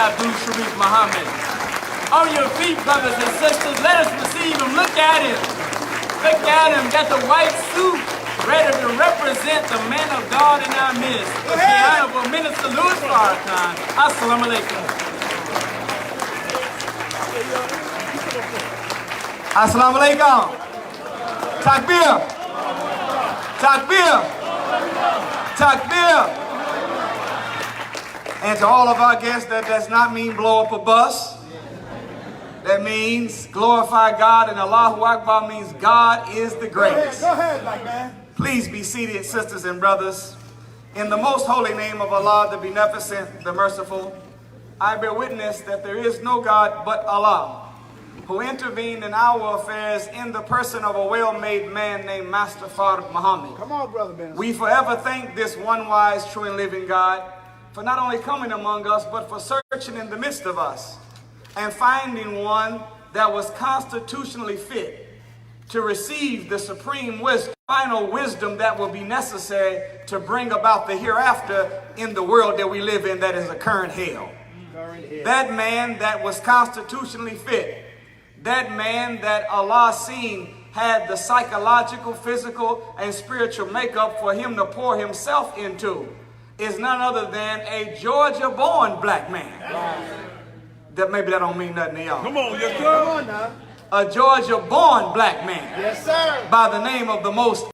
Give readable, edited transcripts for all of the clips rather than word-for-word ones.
Abdul Sharif Muhammad. On your feet, brothers and sisters, let us receive him. Look at him. Look at him. Got the white suit, ready to represent the man of God in our midst. The Honorable Minister Louis Farrakhan. Assalamu alaikum. Assalamu alaikum. Takbir. Takbir. Takbir. And to all of our guests, that does not mean blow up a bus. That means glorify God, and Allahu Akbar means God is the greatest. Go ahead, black man. Please be seated, sisters and brothers. In the most holy name of Allah, the Beneficent, the Merciful, I bear witness that there is no God but Allah, who intervened in our affairs in the person of a well-made man named Master Farrakhan Muhammad. Come on, brother Ben. We forever thank this one wise, true, and living God for not only coming among us, but for searching in the midst of us and finding one that was constitutionally fit to receive the supreme wisdom, final wisdom that will be necessary to bring about the hereafter in the world that we live in, that is a current hell. That man that was constitutionally fit, that man that Allah seen had the psychological, physical, and spiritual makeup for him to pour himself into, is none other than a Georgia-born black man. That maybe that don't mean nothing to y'all. Come on, yes sir. Come on now. A Georgia-born black man. Yes sir. By the name of the most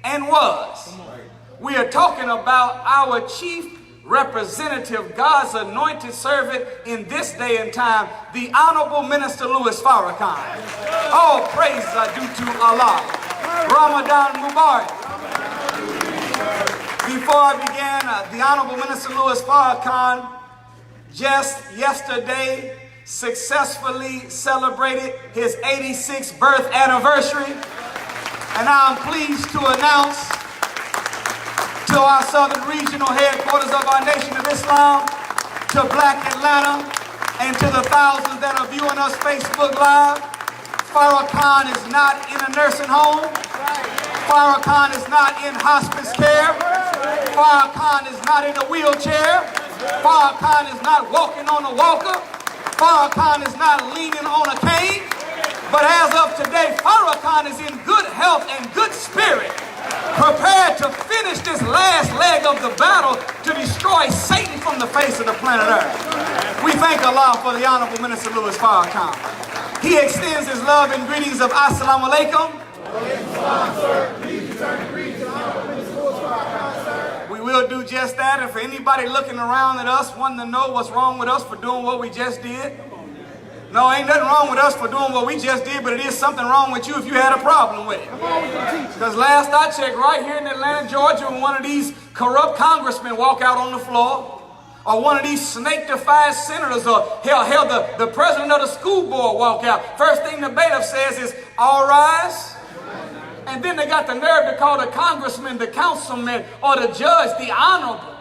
and was. We are talking about our chief representative, God's anointed servant in this day and time, the Honorable Minister Louis Farrakhan. All praises are due to Allah. Ramadan Mubarak. Before I began, the Honorable Minister Louis Farrakhan just yesterday successfully celebrated his 86th birth anniversary. And I'm pleased to announce to our southern regional headquarters of our Nation of Islam, to Black Atlanta, and to the thousands that are viewing us Facebook Live, Farrakhan is not in a nursing home. Farrakhan is not in hospice care. Farrakhan is not in a wheelchair. Farrakhan is not walking on a walker. Farrakhan is not leaning on a cane. But as of today, Farrakhan is in good health and good spirit, prepared to finish this last leg of the battle to destroy Satan from the face of the planet Earth. We thank Allah for the Honorable Minister Louis Farrakhan. He extends his love and greetings of Assalamu alaikum. We will do just that, and for anybody looking around at us wanting to know what's wrong with us for doing what we just did, no, ain't nothing wrong with us for doing what we just did, but it is something wrong with you if you had a problem with it. Because last I checked, right here in Atlanta, Georgia, when one of these corrupt congressmen walk out on the floor, or one of these snake-defied senators, or hell, the president of the school board walk out, first thing the bailiff says is, all rise. And then they got the nerve to call the congressman, the councilman, or the judge the honorable.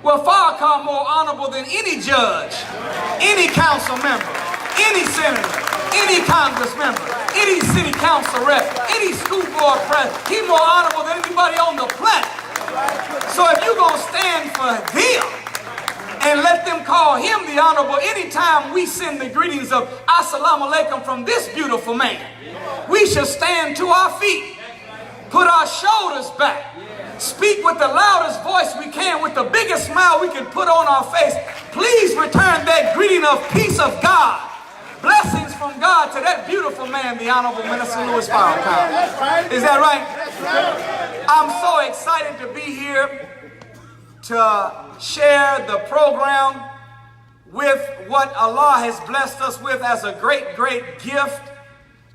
Well, Farrakhan more honorable than any judge, any council member, any senator, any congress member, any city council rep, any school board president. He's more honorable than anybody on the planet. So if you're going to stand for him, And let them call him the honorable anytime we send the greetings of Assalamu alaikum from this beautiful man. We should stand to our feet, put our shoulders back, speak with the loudest voice we can, with the biggest smile we can put on our face. Please return that greeting of peace of God, blessings from God to that beautiful man, the Honorable Minister Louis Farrakhan. Is that right? I'm so excited to be here to share the program with what Allah has blessed us with as a great, great gift,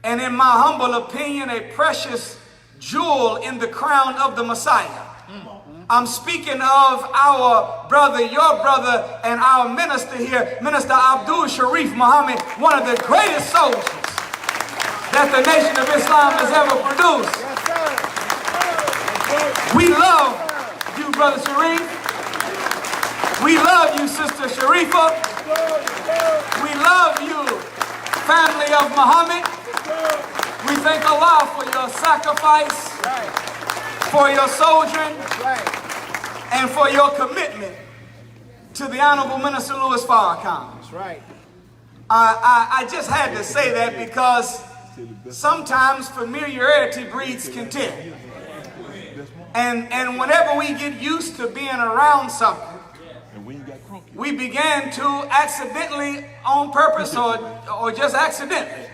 and in my humble opinion, a precious jewel in the crown of the Messiah. I'm speaking of our brother, your brother, and our minister here, Minister Abdul Sharif Muhammad, one of the greatest soldiers that the Nation of Islam has ever produced. We love you, Brother Sharif. We love you, Sister Sharifa. We love you, family of Muhammad. We thank Allah for your sacrifice, for your soldiering, and for your commitment to the Honorable Minister Louis Farrakhan. That's right. I just had to say that because sometimes familiarity breeds contempt. And whenever we get used to being around something, we began to accidentally, on purpose or just accidentally,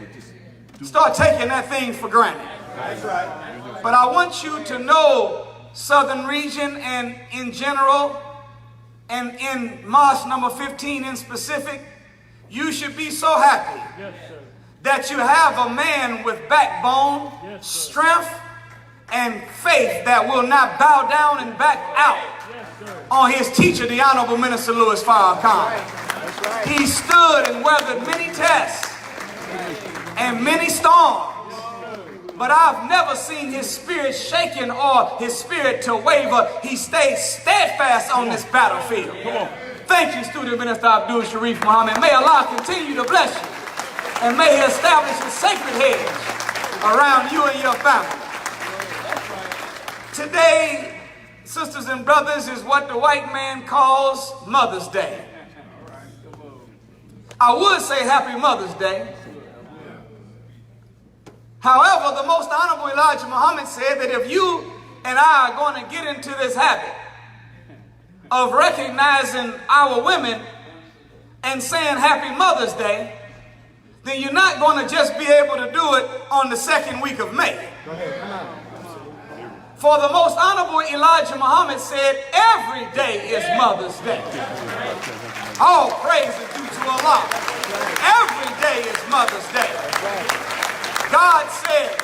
start taking that thing for granted. That's right. But I want you to know, Southern region and in general, and in Mosque number 15 in specific, you should be so happy that you have a man with backbone, strength, and faith that will not bow down and back out on his teacher, the Honorable Minister Louis Farrakhan. He stood and weathered many tests and many storms, but I've never seen his spirit shaken or his spirit to waver. He stayed steadfast on this battlefield. Thank you, Student Minister Abdul Sharif Muhammad. May Allah continue to bless you, and may He establish a sacred hedge around you and your family. Today, sisters and brothers, is what the white man calls Mother's Day. I would say Happy Mother's Day. However, the most honorable Elijah Muhammad said that if you and I are going to get into this habit of recognizing our women and saying Happy Mother's Day, then you're not going to just be able to do it on the second week of May. Go ahead, come on. For the most honorable Elijah Muhammad said every day is Mother's Day. All praise is due to Allah. Every day is Mother's Day. God said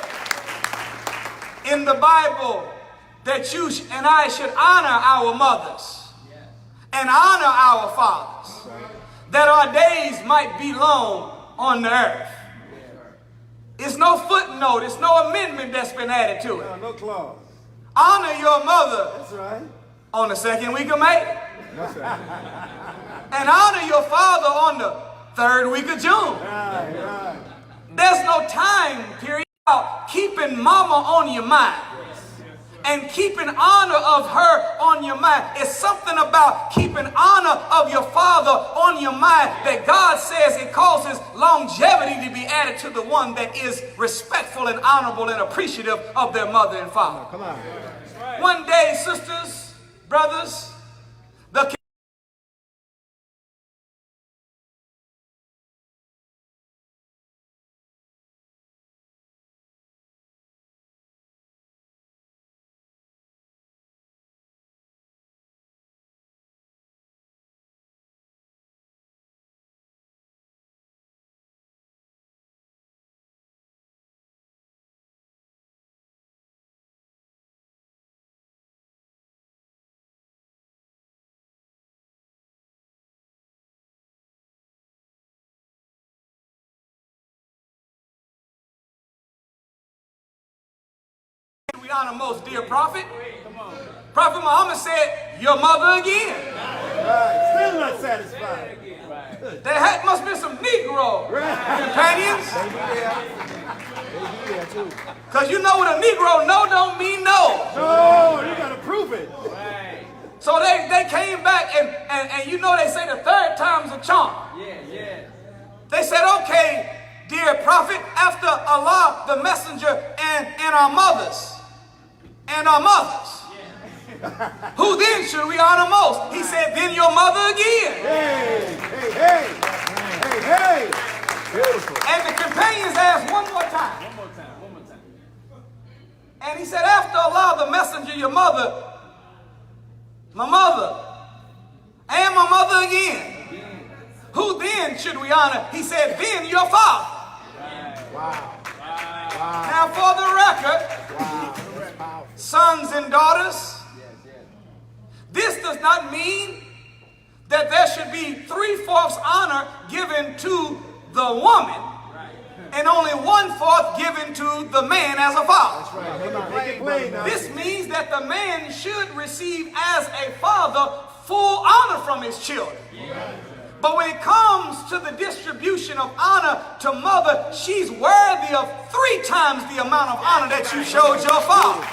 in the Bible that you and I should honor our mothers and honor our fathers, that our days might be long on the earth. It's no footnote, it's no amendment that's been added to it. No clause. Honor your mother. That's right. On the second week of May. That's right. And honor your father on the third week of June. Right, right. There's no time period about keeping mama on your mind and keeping honor of her on your mind. It's something about keeping honor of your father on your mind that God says it causes longevity to be added to the one that is respectful and honorable and appreciative of their mother and father. Come on. One day, sisters, brothers, the we honor most dear prophet. Prophet Muhammad said, your mother again. Right. Still not satisfied. There must be some Negro companions. Because you know what a Negro no don't mean no. No, you got to prove it. So they came back and you know they say the third time's a charm. They said, okay, dear prophet, after Allah, the messenger, and our mothers, who then should we honor most? He said, then your mother again. Hey. Beautiful. And the companions asked one more time. And he said, after Allah, the messenger, your mother, my mother, and my mother again. Who then should we honor? He said, then your father. Wow. Now for the record, sons and daughters, this does not mean that there should be 3/4 honor given to the woman and only 1/4 given to the man as a father. This means that the man should receive as a father full honor from his children. But when it comes to the distribution of honor to mother, she's worthy of 3 times the amount of honor that you showed your father.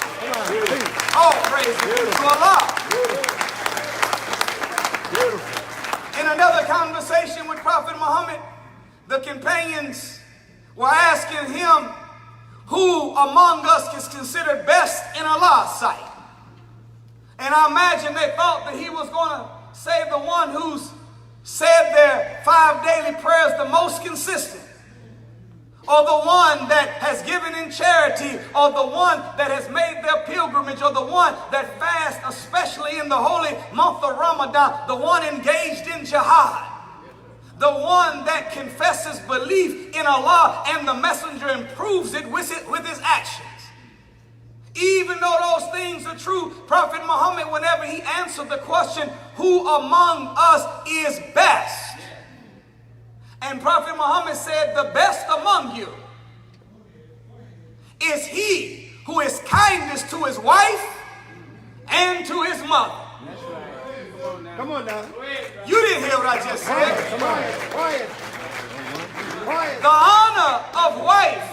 Oh, praise to Allah. In another conversation with Prophet Muhammad, the companions were asking him who among us is considered best in Allah's sight. And I imagine they thought that he was going to say the one who's said their 5 daily prayers the most consistent, or the one that has given in charity, or the one that has made their pilgrimage, or the one that fasts, especially in the holy month of Ramadan, the one engaged in jihad, the one that confesses belief in Allah and the messenger and proves it with his actions. Even though those things are true, Prophet Muhammad, whenever he answered the question, who among us is best? And Prophet Muhammad said, the best among you is he who is kindest to his wife and to his mother. Come on now. You didn't hear what I just said. Come on. Quiet. The honor of wife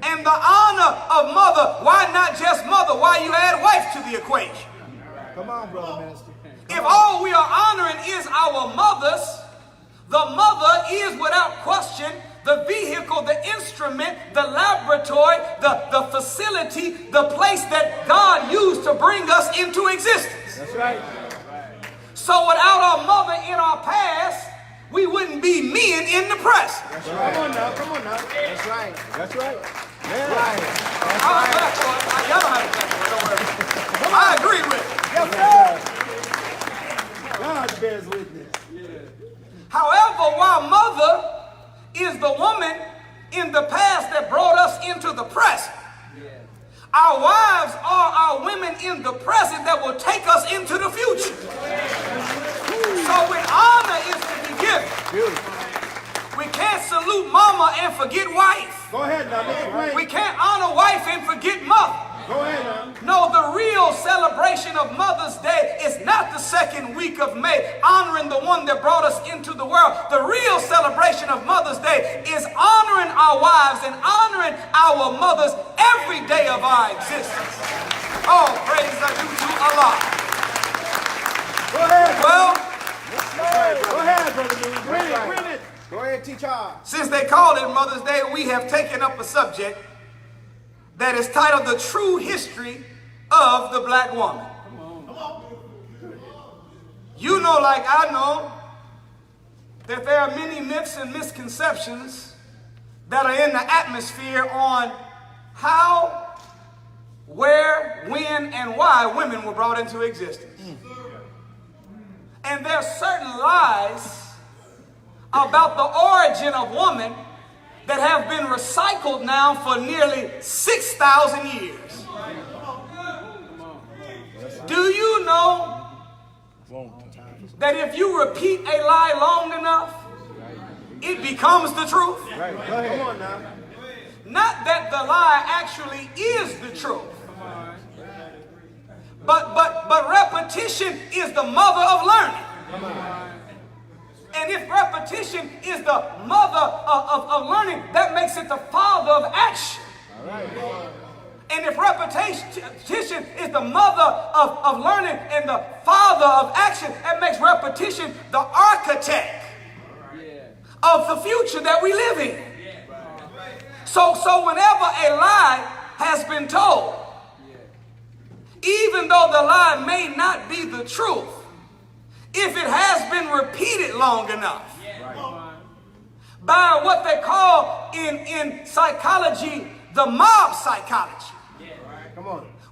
and the honor of mother. Why not just mother? Why you add wife to the equation? Come on, brother minister. If all we are honoring is our mothers, the mother is without question the vehicle, the instrument, the laboratory, the facility, the place that God used to bring us into existence. That's right. So without our mother in our past, we wouldn't be men in the present. That's right. Come on now. That's right. That's right. That's right. Y'all don't have to clap for it, don't worry. I agree with it. Yes, sir. God bears witness. However, while mother is the woman in the past that brought us into the present, our wives are our women in the present that will take us into the future. So when honor is to be given, we can't salute mama and forget wife. Go ahead now, make it plain. We can't honor wife and forget mother. Go ahead now. No, the real celebration of Mother's Day is not the second week of May, honoring the one that brought us into the world. The real celebration of Mother's Day is honoring our wives and honoring our mothers every day of our existence. Oh, praise the due to Allah. Go ahead. Well, Go ahead, brother Nuri. Bring it. Go ahead, teach her. since they called it Mother's Day, we have taken up a subject that is titled The True History of the Black Woman. You know, like I know, that there are many myths and misconceptions that are in the atmosphere on how, where, when, and why women were brought into existence. And there are certain lies about the origin of woman that have been recycled now for nearly 6,000 years. Do you know that if you repeat a lie long enough, it becomes the truth? Right. Go ahead. Come on now. Not that the lie actually is the truth, but repetition is the mother of learning. And if repetition is the mother of learning, that makes it the father of action. All right. And if repetition is the mother of learning and the father of action, that makes repetition the architect of the future that we live in. So whenever a lie has been told, even though the lie may not be the truth, if it has been repeated long enough, by what they call in psychology, the mob psychology,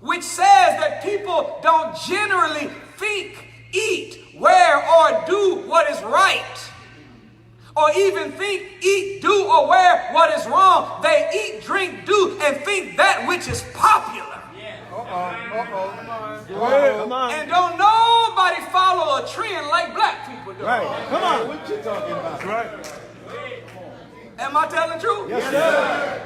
which says that people don't generally think, eat, wear, or do what is right, or even think, eat, do, or wear what is wrong. They eat, drink, do, and think that which is popular. Come on. And don't nobody follow a trend like black people do. Right. Come on. What you talking about? Right. Am I telling the truth? Yes, sir.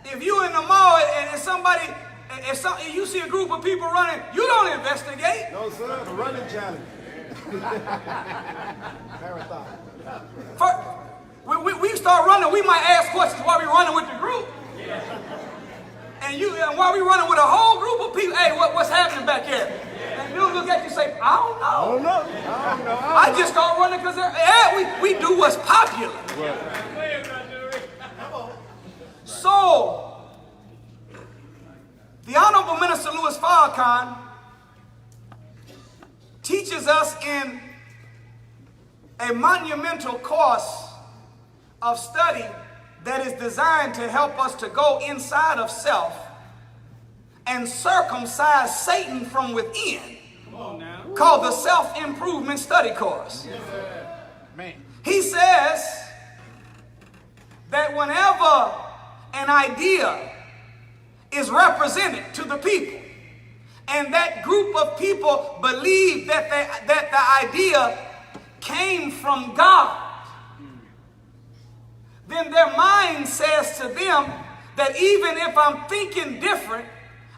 If you in the mall and somebody, if you see a group of people running, you don't investigate. No, sir. The running challenge. Marathon. When we start running, we might ask questions while we're running with the group. And while we're running with a whole group of people, hey, what's happening back here? And you'll look at you and say, I don't know. I just start running because we do what's popular. So, the Honorable Minister Louis Farrakhan teaches us in a monumental course of study that is designed to help us to go inside of self and circumcise Satan from within, called the Self-Improvement Study Course. He says that whenever an idea is represented to the people, and that group of people believe that the idea came from God, then their mind says to them that even if I'm thinking different,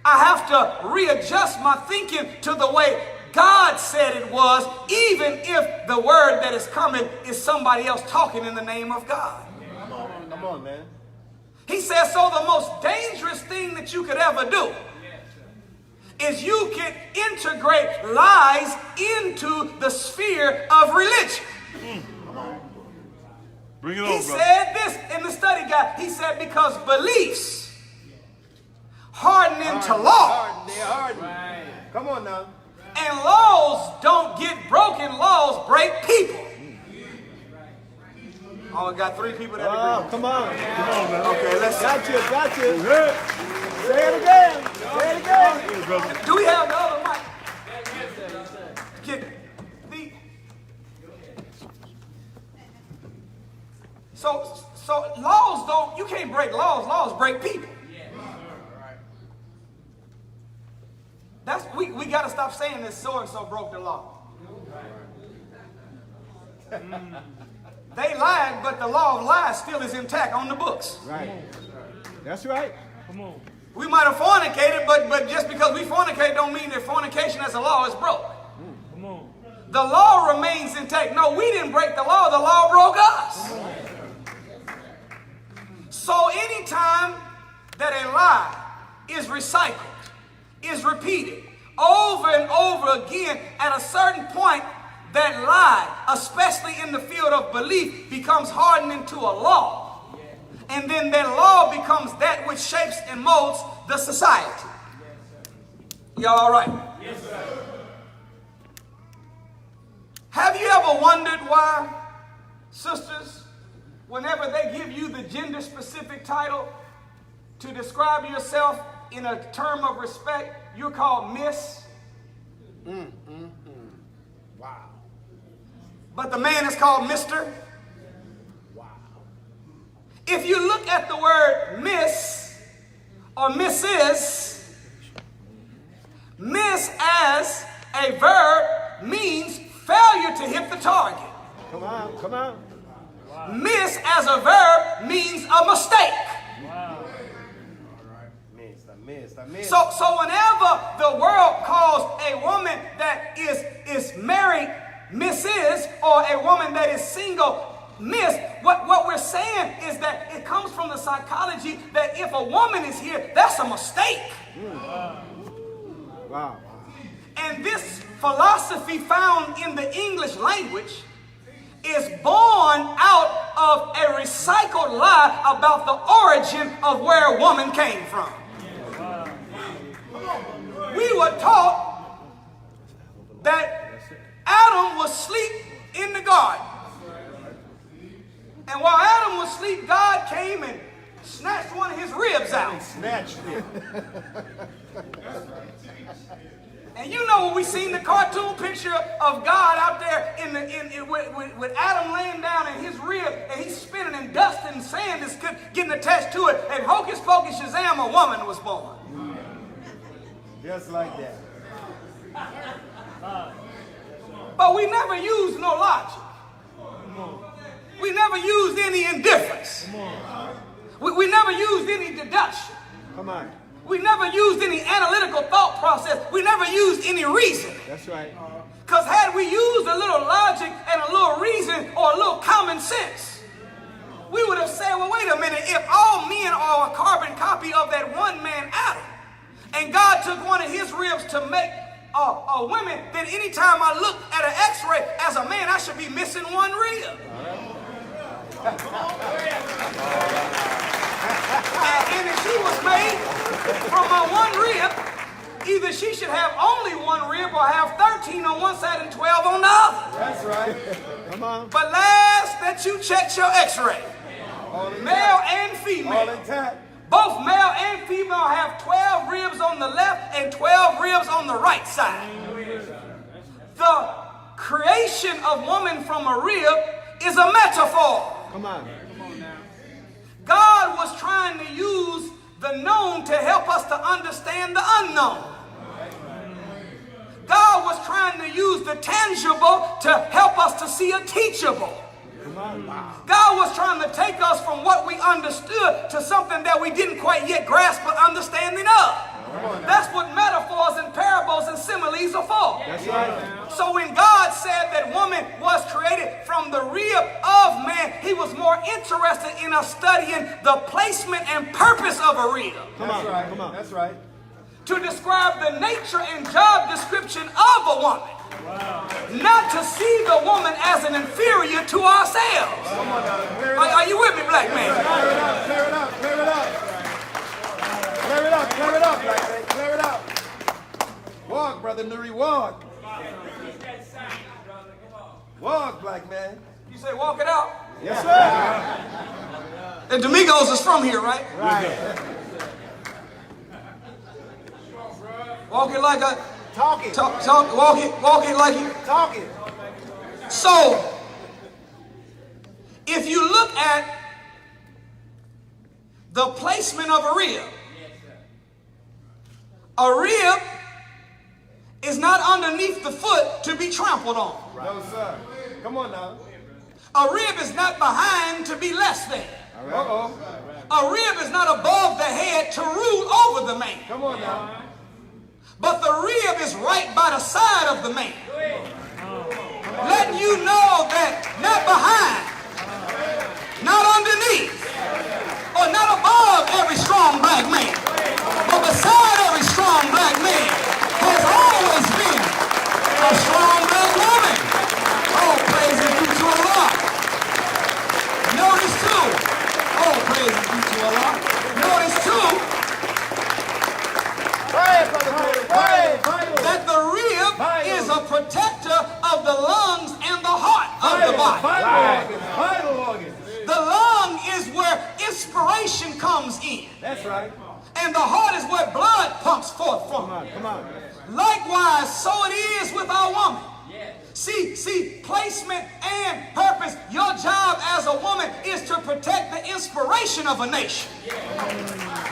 I have to readjust my thinking to the way God said it was, even if the word that is coming is somebody else talking in the name of God. Come on, man. He says, so the most dangerous thing that you could ever do is you can integrate lies into the sphere of religion. Bring it on, He said this in the study guide. He said, because beliefs harden into law. They're hardened. Right. Come on now. And laws don't get broken. Laws break people. Oh, I got 3 people that agree. Come on. Okay, let's see. Got you. Say it again. Say it again. Do we have the other mic? So laws don't, you can't break laws. Laws break people. We got to stop saying that so-and-so broke the law. They lied, but the law of lies still is intact on the books. Right. That's right. Come on. We might have fornicated, but just because we fornicate don't mean that fornication as a law is broke. Come on. The law remains intact. No, we didn't break the law broke us. So anytime that a lie is recycled, is repeated over and over again, at a certain point, that lie, especially in the field of belief, becomes hardened into a law. And then that law becomes that which shapes and molds the society. Y'all all right? Yes, sir. Have you ever wondered why, sisters, whenever they give you the gender-specific title to describe yourself in a term of respect, you're called Miss? Wow. But the man is called Mr.? Wow. If you look at the word Miss or Mrs., Miss as a verb means failure to hit the target. Come on. Miss as a verb means a mistake. Wow. I missed. So whenever the world calls a woman that is married Mrs. or a woman that is single miss. What we're saying is that it comes from the psychology that if a woman is here, that's a mistake. Wow. And this philosophy found in the English language is born out of a recycled lie about the origin of where a woman came from. We were taught that Adam was asleep in the garden. And while Adam was asleep, God came and snatched one of his ribs out. Snatched it. And you know when we seen the cartoon picture of God out there with Adam laying down in his rib, and he's spinning and dust and sand is getting attached to it, and hocus pocus shazam, a woman was born. Just like that. But we never used no logic. We never used any indifference. We never used any deduction. Come on. We never used any analytical thought process. We never used any reason. That's right. Because had we used a little logic and a little reason or a little common sense, we would have said, well, wait a minute, if all men are a carbon copy of that one man Adam, and God took one of his ribs to make a woman, then anytime I look at an x-ray as a man, I should be missing one rib. And if she was made from my one rib, either she should have only one rib or have 13 on one side and 12 on the other. That's right. Come on. But last that you checked your x-ray, male and female, All intact. both male and female have 12 ribs on the left and 12 ribs on the right side. The creation of woman from a rib is a metaphor. Come on. God was trying to use the known to help us to understand the unknown. God was trying to use the tangible to help us to see a teachable. God was trying to take us from what we understood to something that we didn't quite yet grasp an understanding of. That's what metaphors and parables and similes are for. That's right. So when God said that woman was created from the rib of man, he was more interested in us studying the placement and purpose of a rib. Come on. Right. Come on. That's right. To describe the nature and job description of a woman. Wow. Not to see the woman as an inferior to ourselves. Come on now. Are you with me, black man? Clear it up. Clear it up. Clear it up. Clear it up. Clear it up, black man. Clear it up. Walk, brother Nuri. Walk. Walk, black man. You say walk it out? Yes, sir. And Domingos is from here, right? Right. Walk it like a... Talk it. Walk it like you... Talk it. So, if you look at the placement of a rib is not underneath the foot to be trampled on. No, sir. Come on now. A rib is not behind to be less than. Uh-oh. A rib is not above the head to rule over the man. Come on now. But the rib is right by the side of the man. Letting you know that not behind, not underneath, or not above every strong black man, but beside every strong black man has always been a strong black woman. Oh, praise be to Allah. Notice too. Oh, praise be to Allah. Notice too. That the rib is a protector of the lungs and the heart of the body. Vital organs. The lung is where inspiration comes in. That's right. And the heart is where blood pumps forth from. Come on. Likewise, so it is with our woman. See, placement and purpose. Your job as a woman is to protect the inspiration of a nation.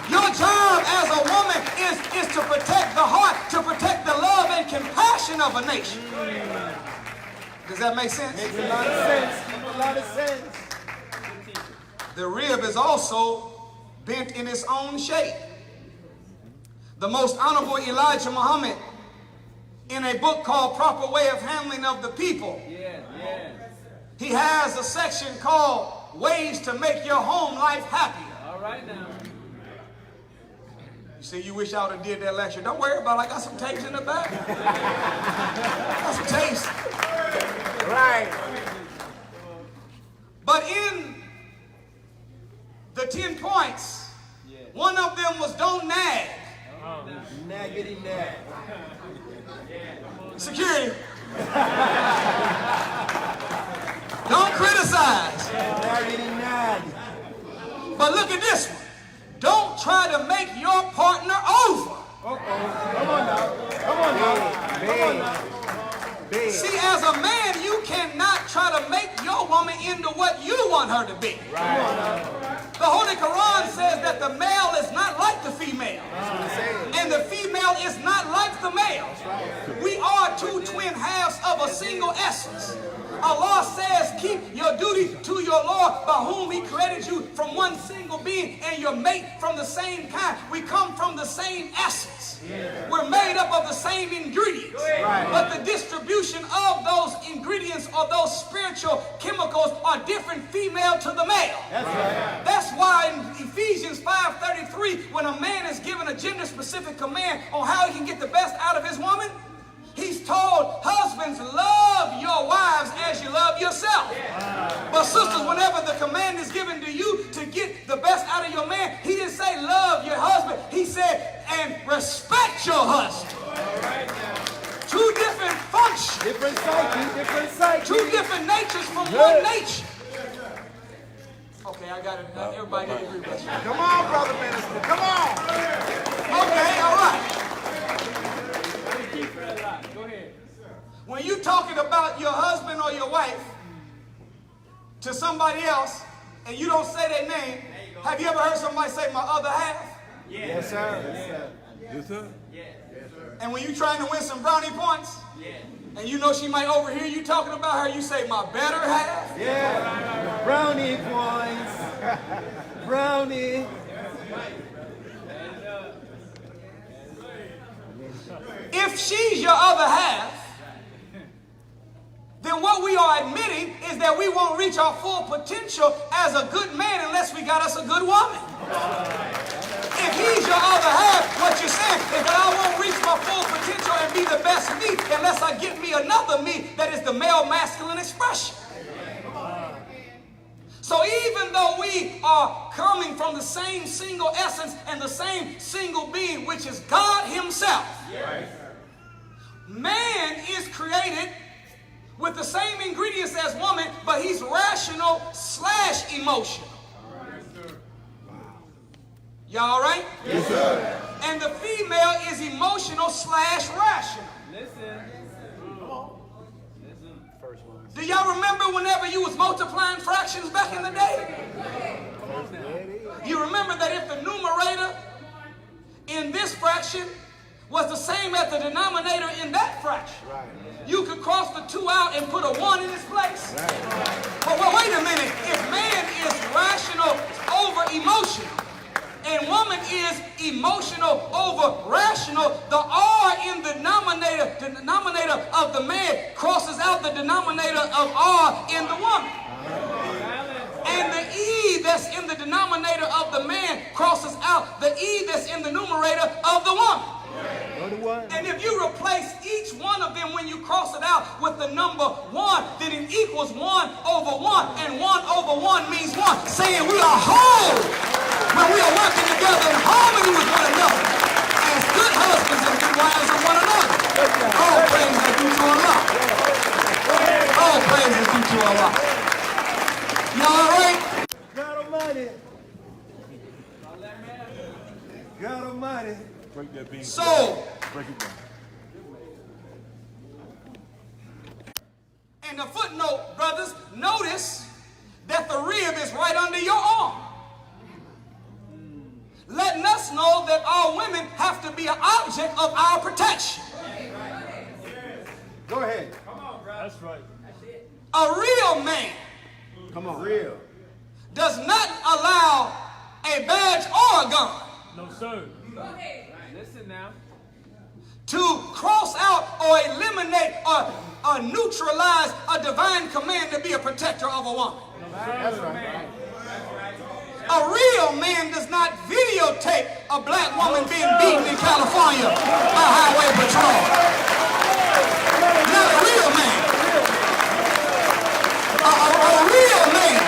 Your job as a woman is to protect the heart, to protect the love and compassion of a nation. Does that make sense? Makes a lot of sense. Makes a lot of sense. The rib is also bent in its own shape. The most honorable Elijah Muhammad, in a book called Proper Way of Handling of the People, He has a section called Ways to Make Your Home Life Happier. All right now. You see, you wish I would have did that lecture. Don't worry about it. I got some tapes in the back. I got some tapes. Right. But in the 10 points, one of them was don't nag. Naggity nag. Security. Don't criticize. Naggity nag. But look at this one. Don't try to make your partner over. Uh-oh. Come on now. Come on now. Come on now. Big. See, as a man, you cannot try to make your woman into what you want her to be. Right. The Holy Quran says that the male is not like the female. And the female is not like the male. We are two twin halves of a single essence. Allah says, keep your duty to your Lord, by whom He created you from one single being, and your mate from the same kind. We come from the same essence. We're made up of the same ingredients. But the distribution of those ingredients or those spiritual chemicals are different female to the male. That's why in Ephesians 5:33, when a man is given a gender-specific command on how he can get the best out of his woman, he's told, husbands, love your wives as you love yourself. But sisters, whenever the command is given to you to get the best out of your man, he didn't say love your husband. He said, and respect your husband. Two different functions. Different psyche, different psyche. Two different natures from one nature. Okay, I got it. Everybody didn't agree with you. Come on, brother minister. Come on. Okay, all right. Go ahead. When you're talking about your husband or your wife to somebody else and you don't say their name, have you ever heard somebody say my other half? Yes, sir. Yes, sir. And when you're trying to win some brownie points and you know she might overhear you talking about her, you say my better half? Yeah. Brownie points. Brownie. If she's your other half, then what we are admitting is that we won't reach our full potential as a good man unless we got us a good woman. If he's your other half, what you're saying is that I won't reach my full potential and be the best me unless I get me another me that is the male masculine expression. So even though we are coming from the same single essence and the same single being, which is God Himself, man is created with the same ingredients as woman, but he's rational / emotional. Y'all all right? Yes, sir. And the female is emotional / rational. Listen. Do y'all remember whenever you was multiplying fractions back in the day? You remember that if the numerator in this fraction was the same as the denominator in that fraction, you could cross the 2 out and put a 1 in its place. But well, wait a minute. If man is rational over emotional and woman is emotional over rational, the R in the denominator of the man crosses out the denominator of R in the woman. And the E that's in the denominator of the man crosses out the E that's in the numerator of the woman. And if you replace each one of them when you cross it out with the number 1, then it equals 1 over 1. And 1 over 1 means 1, saying we are whole when we are working together in harmony with one another as good husbands and good wives of one another. All praise is due to Allah. All praise is due to Allah. Y'all all right? God Almighty. God Almighty. Break that bean. So, Break it down. in the footnote, brothers, notice that the rib is right under your arm, letting us know that all women have to be an object of our protection. Go ahead. That's right. A real man Come on. Real. does not allow a badge or a gun No, sir. Listen now. to cross out or eliminate or neutralize a divine command to be a protector. protector of a woman. That's right. A real man does not videotape a black woman being beaten in California by highway patrol. Not a real man. A real man.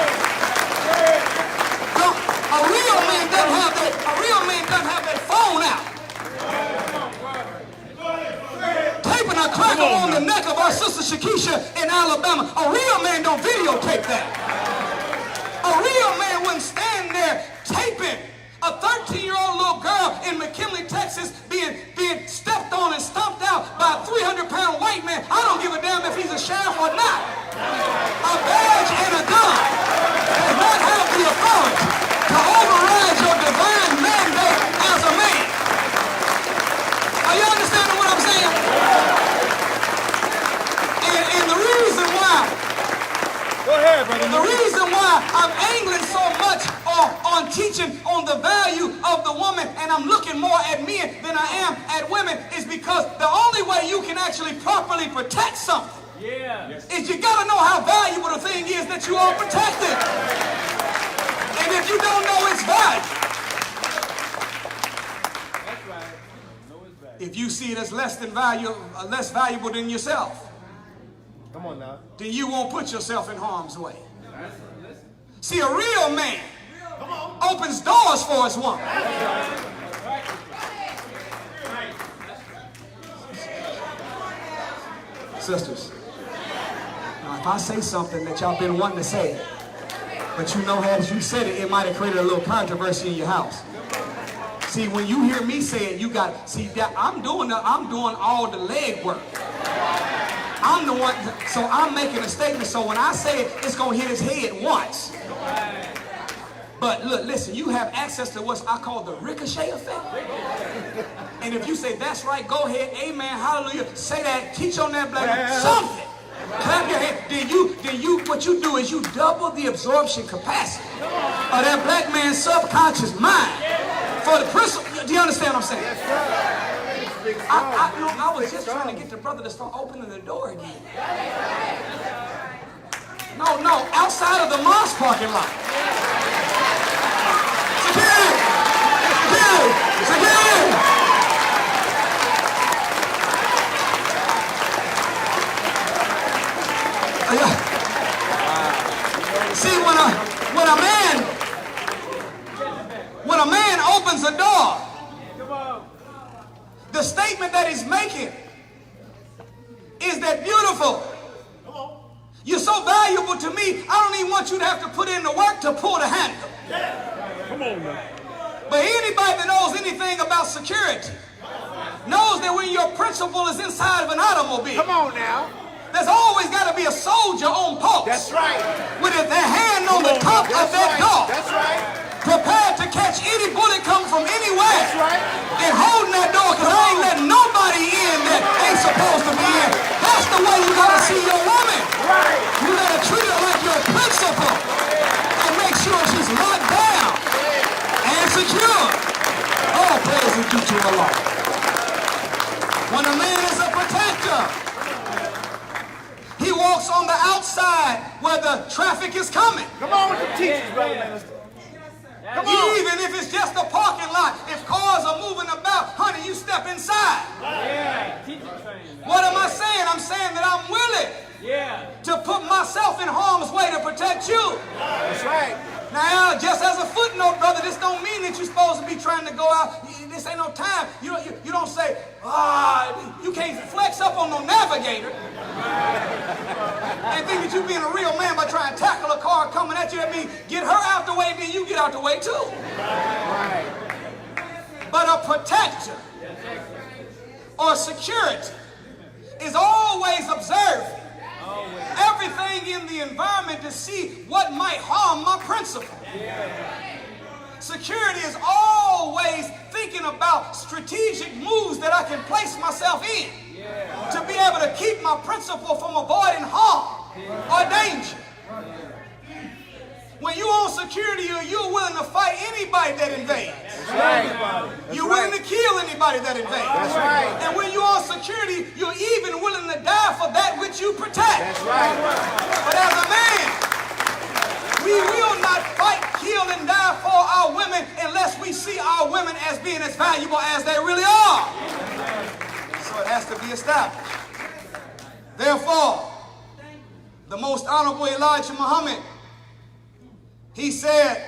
A real man doesn't have that. A real man doesn't have that phone out, taping a cracker on the neck of our sister Shakisha in Alabama. A real man don't videotape that. A real man wouldn't stand there taping a 13-year-old little girl in McKinley, Texas, being stepped on and stomped out by a 300-pound white man. I don't give a damn if he's a sheriff or not. A badge and a gun does not have the authority to override your divine mandate as a man. Are you understanding what I'm saying? And the reason why, Go ahead, brother. the reason why I'm angling so much on teaching on the value of the woman, and I'm looking more at men than I am at women, is because the only way you can actually properly protect something is you got to know how valuable the thing is that you are protecting. And if you don't know its value, That's right. Know his value. if you see it as less valuable than yourself, Come on now. then you won't put yourself in harm's way. See, a real man opens doors for his woman. Sisters, now if I say something that y'all been wanting to say, but you know as you said it, it might have created a little controversy in your house. See, when you hear me say it, you got, see, that I'm doing all the leg work. I'm the one, so I'm making a statement, so when I say it, it's going to hit his head once. But look, listen, you have access to what I call the ricochet effect. And if you say, that's right, go ahead, amen, hallelujah, say that, teach on that black man, something. Clap your hand. Then you, what you do is you double the absorption capacity of that black man's subconscious mind for the principle. Do you understand what I'm saying? I was just trying to get the brother to start opening the door again. No, outside of the mosque parking lot. Security! See, when a man opens a door, the statement that he's making is that beautiful. You're so valuable to me, I don't even want you to have to put in the work to pull the handle. Come on now. But anybody that knows anything about security knows that when your principal is inside of an automobile, Come on now. there's always got to be a soldier on post. That's right. With their hand on the top of that door, That's right. prepared to catch any bullet come from anywhere. That's right. And holding that door, because I ain't letting nobody in that ain't supposed to be in. That's the way you gotta see your woman. Right. You gotta treat her like your principal and make sure she's locked down and secure. Oh, praise and due to the Lord. When a man is a protector, he walks on the outside where the traffic is coming. Come on with the teachers, brother minister. Come on. Even if it's just a parking lot, if cars are moving about, honey, you step inside. Yeah. Teacher training. What am I saying? I'm saying that I'm willing Yeah. to put myself in harm's way to protect you. That's right. Now, just as a footnote, brother, this don't mean that you're supposed to be trying to go out. This ain't no time. You don't say, you can't flex up on no navigator and think that you being a real man by trying to tackle a car coming at you. That means get her out the way, then you get out the way too. Right. But a protector or security is always observing everything in the environment to see what might harm my principle. Security is always thinking about strategic moves that I can place myself in to be able to keep my principle from avoiding harm or danger. When you own security, you're willing to fight anybody that invades. That's right. You're willing to kill anybody that invades. That's right. And when you're on security, you're even willing to die for that which you protect. That's right. But as a man, being as valuable as they really are. So it has to be established. Therefore, the most honorable Elijah Muhammad, he said,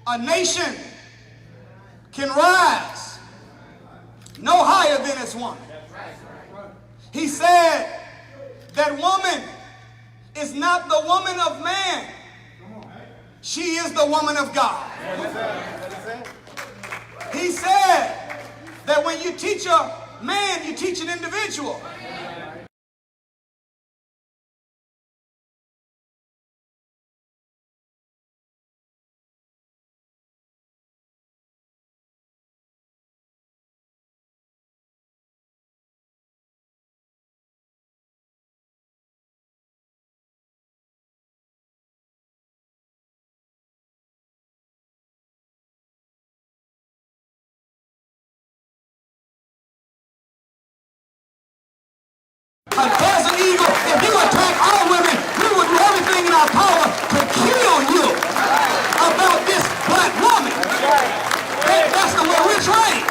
a nation can rise no higher than its woman. He said that woman is not the woman of man. She is the woman of God. He said that when you teach a man, you teach an individual. As an eagle, if you attack all women, we would do everything in our power to kill you about this black woman. That's the way we're trained.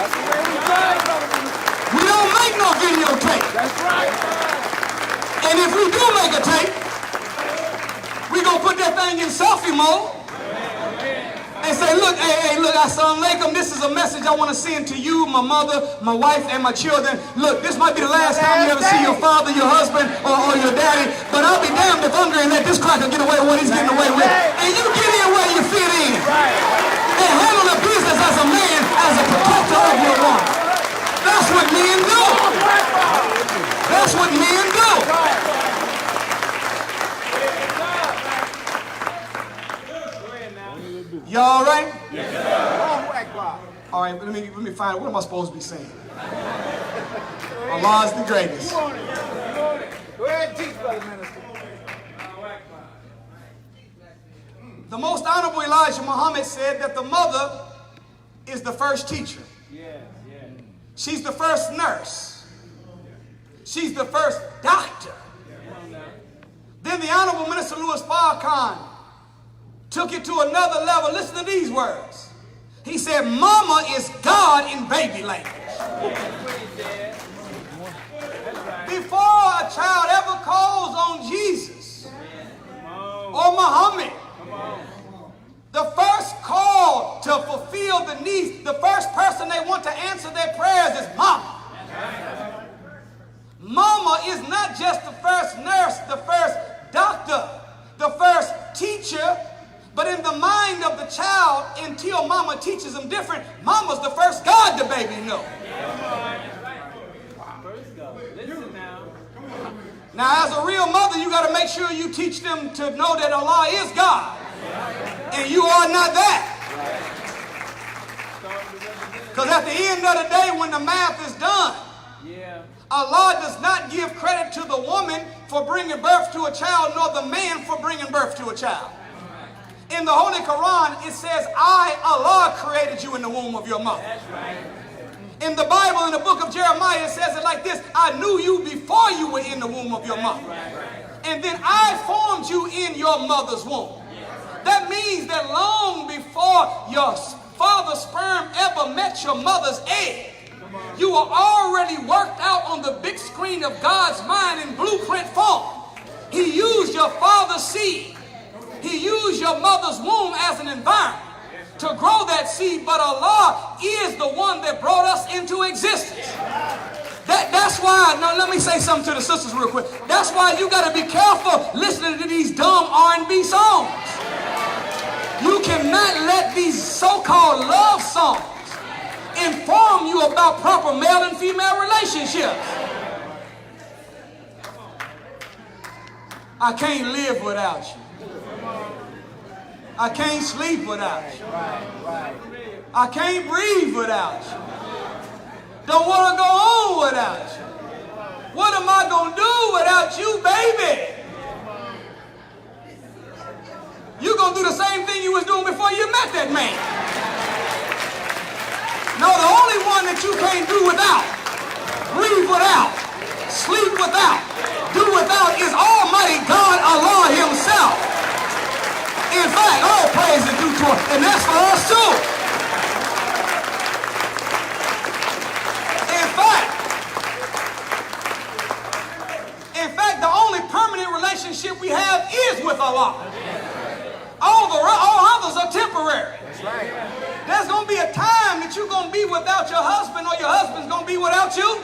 We don't make no videotape. And if we do make a tape, we're going to put that thing in selfie mode and say, look, hey, look, Assalamu alaikum, this is a message I want to send to you, my mother, my wife, and my children. Look, this might be the last time you ever see your father, your husband, or your daddy, but I'll be damned if I'm going to let this cracker get away with what he's getting away with. And you get in where you fit in. And handle the business as a man, as a protector of your woman. That's what men do. That's what men do. Y'all all right? All right, let me find, what am I supposed to be saying? Allah is the greatest. Go ahead and teach, brother minister. The most honorable Elijah Muhammad said that the mother is the first teacher. She's the first nurse. She's the first doctor. Then the Honorable Minister Louis Farrakhan took it to another level. Listen to these words. He said, mama is God in baby language. Before a child ever calls on Jesus or Muhammad, the first call to fulfill the needs, the first person they want to answer their prayers is mama. Mama is not just the first nurse, the first doctor, the first teacher, but in the mind of the child, until mama teaches them different, mama's the first God the baby knows. Now, as a real mother, you got to make sure you teach them to know that Allah is God. And you are not that. Because at the end of the day, when the math is done, Allah does not give credit to the woman for bringing birth to a child, nor the man for bringing birth to a child. In the Holy Quran, it says, I, Allah, created you in the womb of your mother. In the Bible, in the book of Jeremiah, it says it like this, I knew you before you were in the womb of your mother. And then I formed you in your mother's womb. That means that long before your father's sperm ever met your mother's egg, you were already worked out on the big screen of God's mind in blueprint form. He used your father's seed. He used your mother's womb as an environment to grow that seed, but Allah is the one that brought us into existence. That's why, now let me say something to the sisters real quick. That's why you got to be careful listening to these dumb R&B songs. You cannot let these so-called love songs inform you about proper male and female relationships. I can't live without you. I can't sleep without you. I can't breathe without you. Don't want to go on without you. What am I going to do without you, baby? You're going to do the same thing you was doing before you met that man. No, the only one that you can't do without, breathe without, sleep without, do without is Almighty God, Allah Himself. In fact, all praise is due to Him, and that's for us too. Allah. All others are temporary. That's right. There's going to be a time that you're going to be without your husband, or your husband's going to be without you.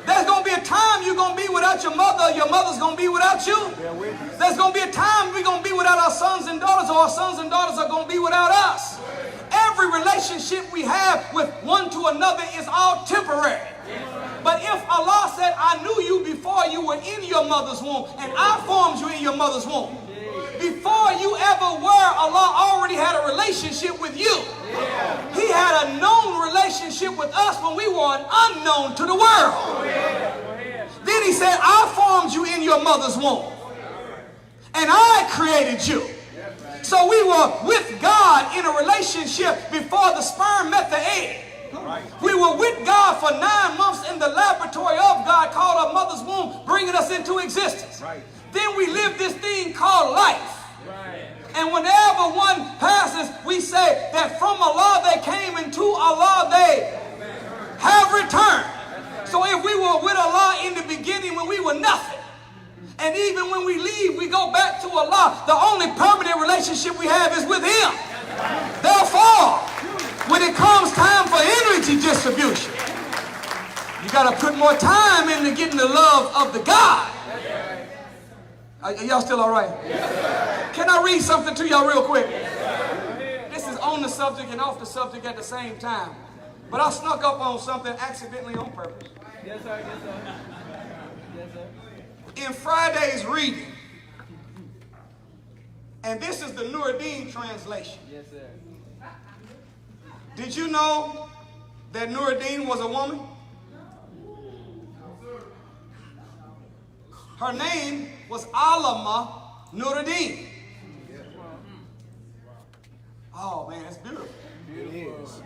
There's going to be a time you're going to be without your mother, or your mother's going to be without you. There's going to be a time we're going to be without our sons and daughters, or our sons and daughters are going to be without us. Every relationship we have with one to another is all temporary. But if Allah said, I knew you before you were in your mother's womb, and I formed you in your mother's womb, before you ever were, Allah already had a relationship with you. He had a known relationship with us when we were an unknown to the world. Then he said, I formed you in your mother's womb, and I created you. So we were with God in a relationship before the sperm met the egg. We were with God for 9 months in the laboratory of God called a mother's womb, bringing us into existence. Then we live this thing called life. And whenever one passes, we say that from Allah they came, and to Allah they have returned. So if we were with Allah in the beginning when we were nothing, and even when we leave, we go back to Allah, the only permanent relationship we have is with Him. Therefore, when it comes time for energy distribution, you got to put more time into getting the love of the God. Are y'all still all right? Can I read something to y'all real quick? This is on the subject and off the subject at the same time. But I snuck up on something accidentally on purpose. Yes, sir. Yes, sir. Yes, sir. In Friday's reading, and this is the Nuri translation. Yes, sir. Did you know that Nuri was a woman? Her name was Alama Nuri. Oh man, that's beautiful. It is.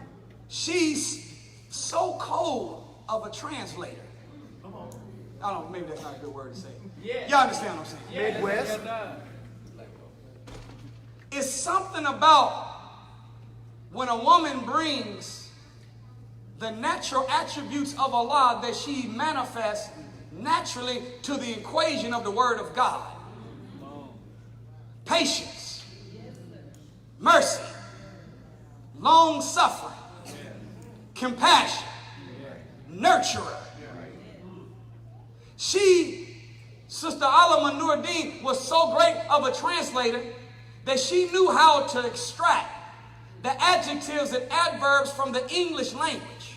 She's so cold of a translator. I don't know, maybe that's not a good word to say. Y'all understand what I'm saying? Midwest. It's something about when a woman brings the natural attributes of Allah that she manifests naturally to the equation of the Word of God. Patience, mercy, long suffering, compassion, nurturer. Sister Alama Nuri was so great of a translator that she knew how to extract the adjectives and adverbs from the English language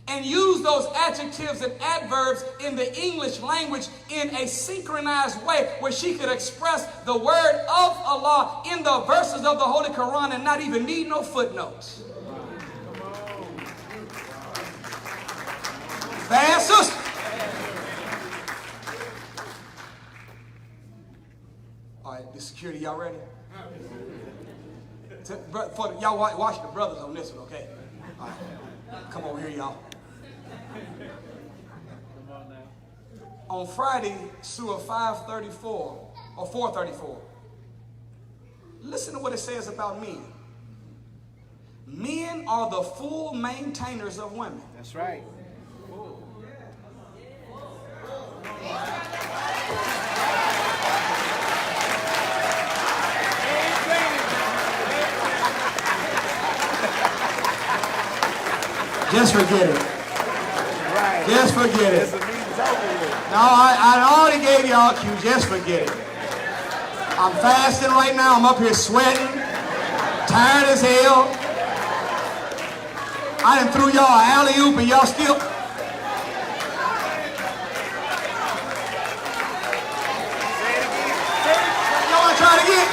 and use those adjectives and adverbs in the English language in a synchronized way where she could express the word of Allah in the verses of the Holy Quran and not even need no footnotes. Bad sister. All right, the security, y'all ready? Y'all watch the brothers on this one, okay? All right, come over here, y'all. On Friday, Surah 534 or 434. Listen to what it says about men. Men are the full maintainers of women. That's right. Just forget it. Right. Just forget it. It's a meeting's over with. No, I already gave y'all a cue. Just forget it. I'm fasting right now. I'm up here sweating, tired as hell. I done threw y'all an alley-oop and y'all still... Y'all want to try it again?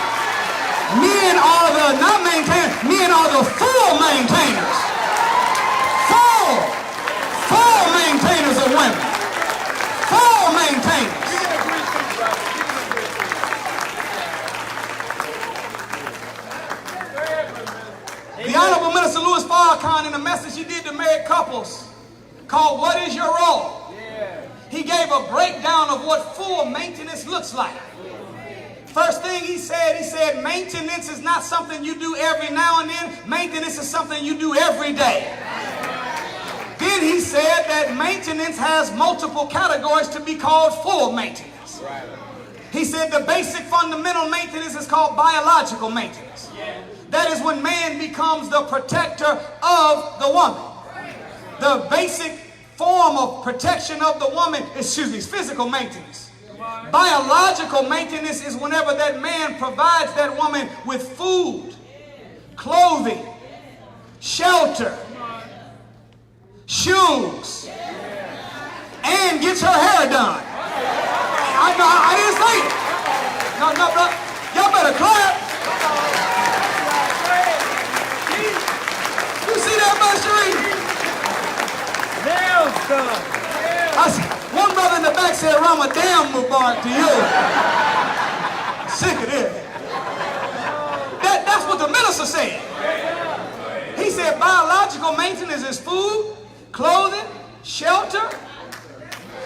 Men are the, not maintainers, men are the full maintainers. Full maintainers of women. Full maintainers. The Honorable Minister Louis Farrakhan, in a message he did to married couples called What Is Your Role? He gave a breakdown of what full maintenance looks like. First thing he said maintenance is not something you do every now and then. Maintenance is something you do every day. Then he said that maintenance has multiple categories to be called full maintenance. He said the basic fundamental maintenance is called biological maintenance. That is when man becomes the protector of the woman. The basic form of protection of the woman is physical maintenance. Biological maintenance is whenever that man provides that woman with food, clothing, shelter, shoes, and gets her hair done. I didn't say it. No, bro. Y'all better clap. You see that, Buster? One brother in the back said, Ramadan Mubarak to you. Sick of this. That's what the minister said. He said biological maintenance is food, clothing, shelter,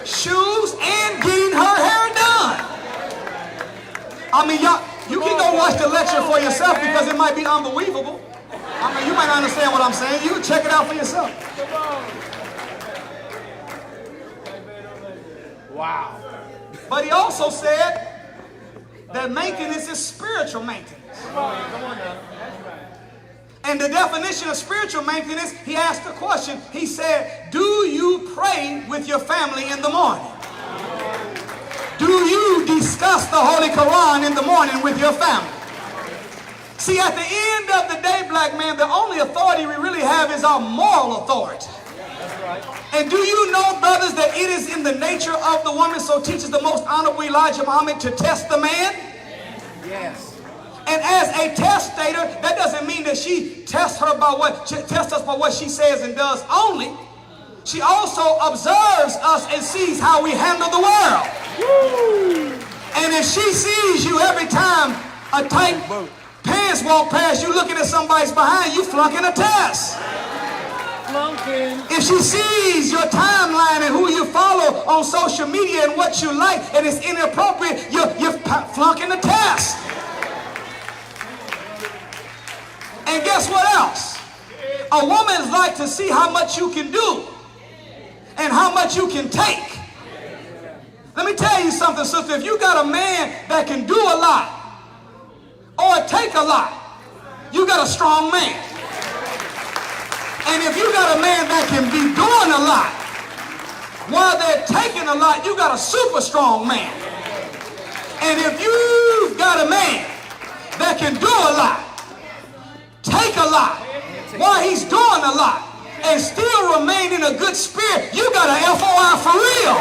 shoes, and getting her hair done. I mean, you can go watch the lecture for yourself because it might be unbelievable. I mean, you might not understand what I'm saying. You can check it out for yourself. Wow. But he also said that maintenance is spiritual maintenance. Come on now. And the definition of spiritual maintenance, he asked a question. He said, do you pray with your family in the morning? Do you discuss the Holy Quran in the morning with your family? See, at the end of the day, black man, the only authority we really have is our moral authority. That's right. And do you know, brothers, that it is in the nature of the woman, so teaches the most honorable Elijah Muhammad, to test the man? Yes. And as a testator, that doesn't mean that she tests us by what she says and does only. She also observes us and sees how we handle the world. Woo! And if she sees you every time a tight pants walk past you looking at somebody's behind, you flunking a test. If she sees your timeline and who you follow on social media and what you like and it's inappropriate, you're flunking a test. And guess what else? A woman's like to see how much you can do and how much you can take. Let me tell you something, sister. If you got a man that can do a lot or take a lot, you got a strong man. And if you got a man that can be doing a lot while they're taking a lot, you got a super strong man. And if you've got a man that can do a lot, take a lot while he's doing a lot, and still remain in a good spirit, you got an FOI for real.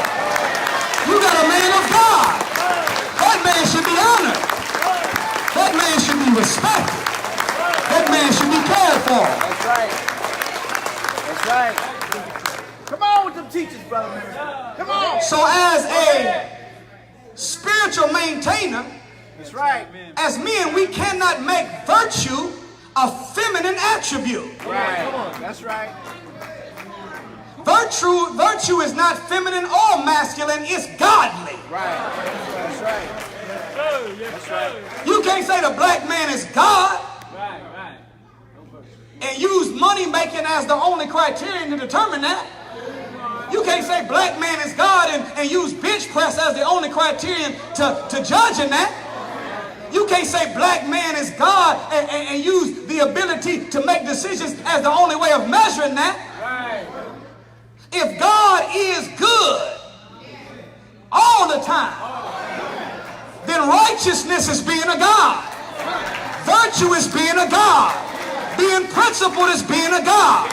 You got a man of God. That man should be honored. That man should be respected. That man should be cared for. That's right. Come on with them teachers, brother. Come on. So as a spiritual maintainer, That's right. as men, we cannot make virtue a feminine attribute. Right. Come on. That's right. Virtue is not feminine or masculine, it's godly. Right. That's right. That's right. You can't say the black man is God Right. and use money making as the only criterion to determine that. You can't say black man is God and use bench press as the only criterion to judging that. You can't say black man is God and use the ability to make decisions as the only way of measuring that. Right. If God is good all the time, then righteousness is being a God. Virtue is being a God. Being principled is being a God.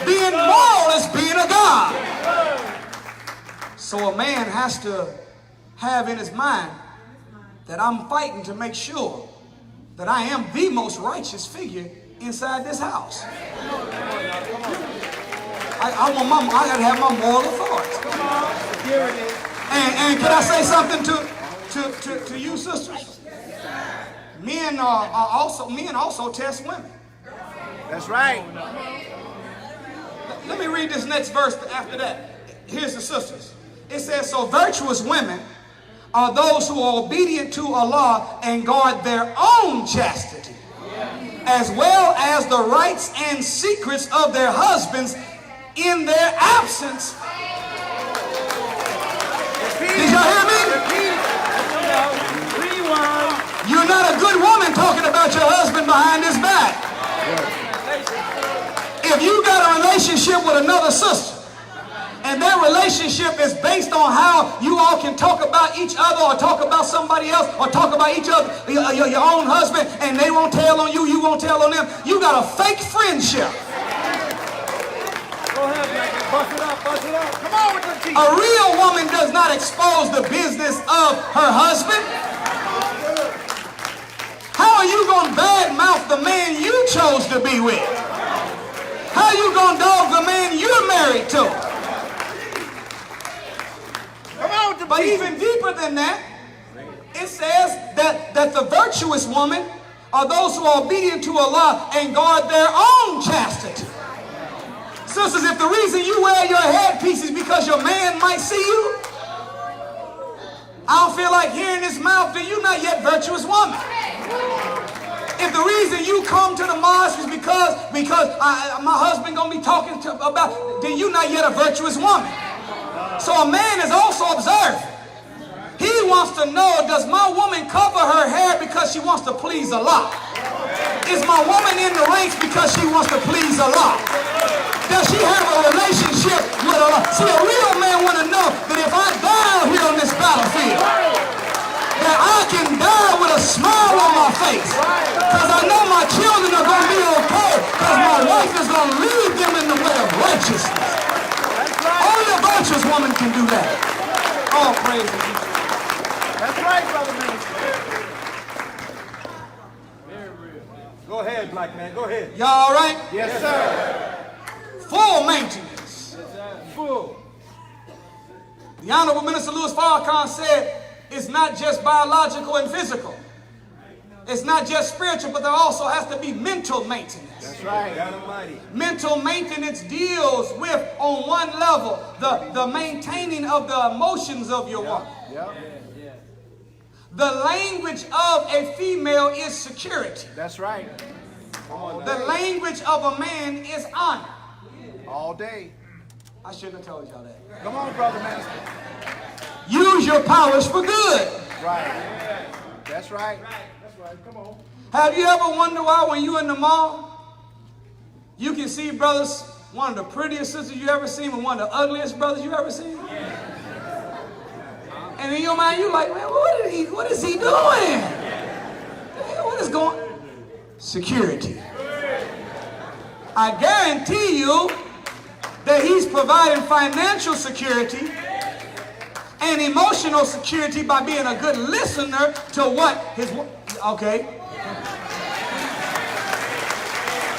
Being moral is being a God. So a man has to have in his mind that I'm fighting to make sure that I am the most righteous figure inside this house. I gotta have my moral authority. And can I say something to you sisters? Men also test women. That's right. Let me read this next verse after that. Here's the sisters. It says, so virtuous women are those who are obedient to Allah and guard their own chastity, as well as the rights and secrets of their husbands in their absence. Did y'all hear me? You're not a good woman talking about your husband behind his back. If you got a relationship with another sister, and that relationship is based on how you all can talk about each other or talk about somebody else or talk about each other, your own husband, and they won't tell on you, you won't tell on them, you got a fake friendship. Go ahead, Blackie. Bust it up, bust it up. Come on with the teeth. A real woman does not expose the business of her husband. How are you going to badmouth the man you chose to be with? How are you going to dog the man you're married to? But even deeper than that, it says that the virtuous woman are those who are obedient to Allah and guard their own chastity. Sisters, if the reason you wear your headpiece is because your man might see you, I don't feel like hearing this mouth, then you're not yet virtuous woman. If the reason you come to the mosque is because my husband gonna be talking about, then you're not yet a virtuous woman. So a man is also observant. He wants to know, does my woman cover her hair because she wants to please Allah? Is my woman in the ranks because she wants to please Allah? Does she have a relationship with Allah? See, a real man want to know that if I die out here on this battlefield, that I can die with a smile on my face. Because I know my children are going to be okay, because my wife is going to lead them in the way of righteousness. Only a virtuous woman can do that. All praise to Jesus. That's right, brother minister. Go ahead, black man. Go ahead. Y'all all right? Yes, sir. Full maintenance. Full. The Honorable Minister Louis Farrakhan said it's not just biological and physical. It's not just spiritual, but there also has to be mental maintenance. That's right. God Almighty. Mental maintenance deals with, on one level, the maintaining of the emotions of your woman. Yep. The language of a female is security. That's right. The language of a man is honor. All day. I shouldn't have told y'all that. Come on, brother minister. Use your powers for good. Right. That's right. That's right. Come on. Have you ever wondered why when you're in the mall, you can see brothers, one of the prettiest sisters you ever seen and one of the ugliest brothers you ever seen? And in your mind, you're like, man, what is he doing? What is going on? Security. I guarantee you that he's providing financial security and emotional security by being a good listener to what his, okay.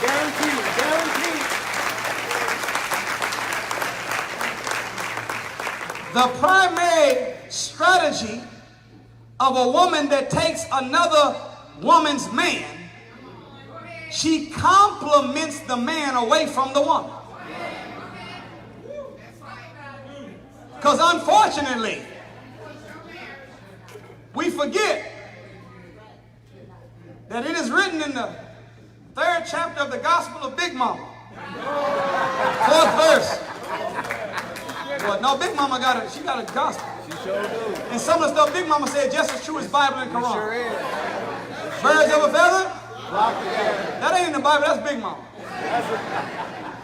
Guaranteed. Guaranteed. The primary strategy of a woman that takes another woman's man, she compliments the man away from the woman. Because unfortunately, we forget that it is written in the 3rd chapter of the Gospel of Big Mama, 4th verse. Well, no, Big Mama she got a gospel. She sure do. And some of the stuff Big Mama said just as true as Bible and Quran. Sure is. Birds of a feather? Flock together. That ain't in the Bible, that's Big Mama.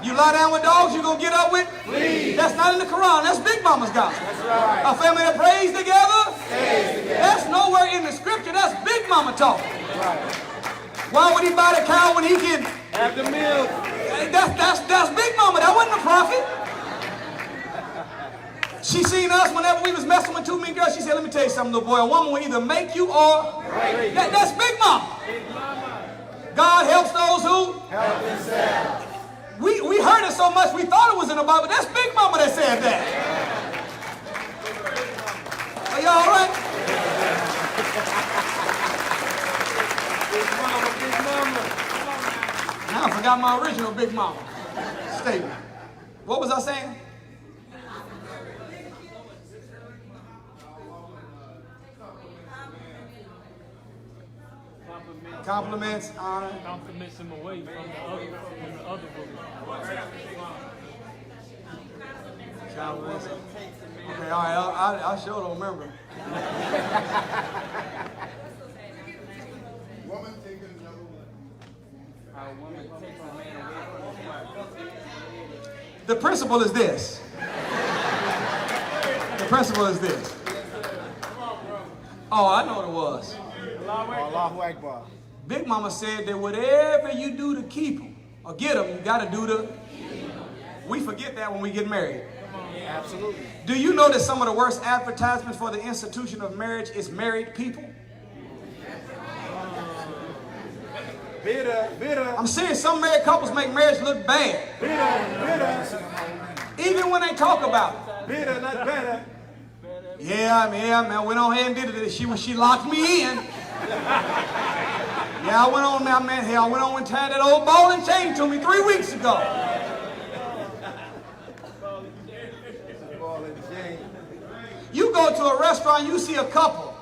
You lie down with dogs, you gonna get up with? Please. That's not in the Quran, that's Big Mama's gospel. That's right. A family that prays together? Stays together. That's nowhere in the scripture, that's Big Mama talking. Right. Why would he buy the cow when he can? Have the milk. That's Big Mama, that wasn't a prophet. She seen us whenever we was messing with 2 mean girls. She said, let me tell you something, little boy. A woman will either make you or break. That's Big Mama. God helps those who Help themselves. we heard it so much we thought it was in the Bible. That's Big Mama that said that. Are y'all all right? Big mama. Now I forgot my original Big Mama statement. What was I saying? Compliments, honor. Compliments him away from the other woman. Compliments. Okay, all right. I sure don't remember. The principle is this. The principle is this. Oh, I know what it was. Allahu Akbar. Big Mama said that whatever you do to keep them or get them, you got to do to. We forget that when we get married. Absolutely. Do you know that some of the worst advertisements for the institution of marriage is married people? Bitter. I'm serious. Some married couples make marriage look bad. Bitter. Even when they talk about it. Bitter, not better. Yeah, man, went on ahead and did it. She locked me in. Yeah, I went on and tied that old ball and chain to me 3 weeks ago. You go to a restaurant, you see a couple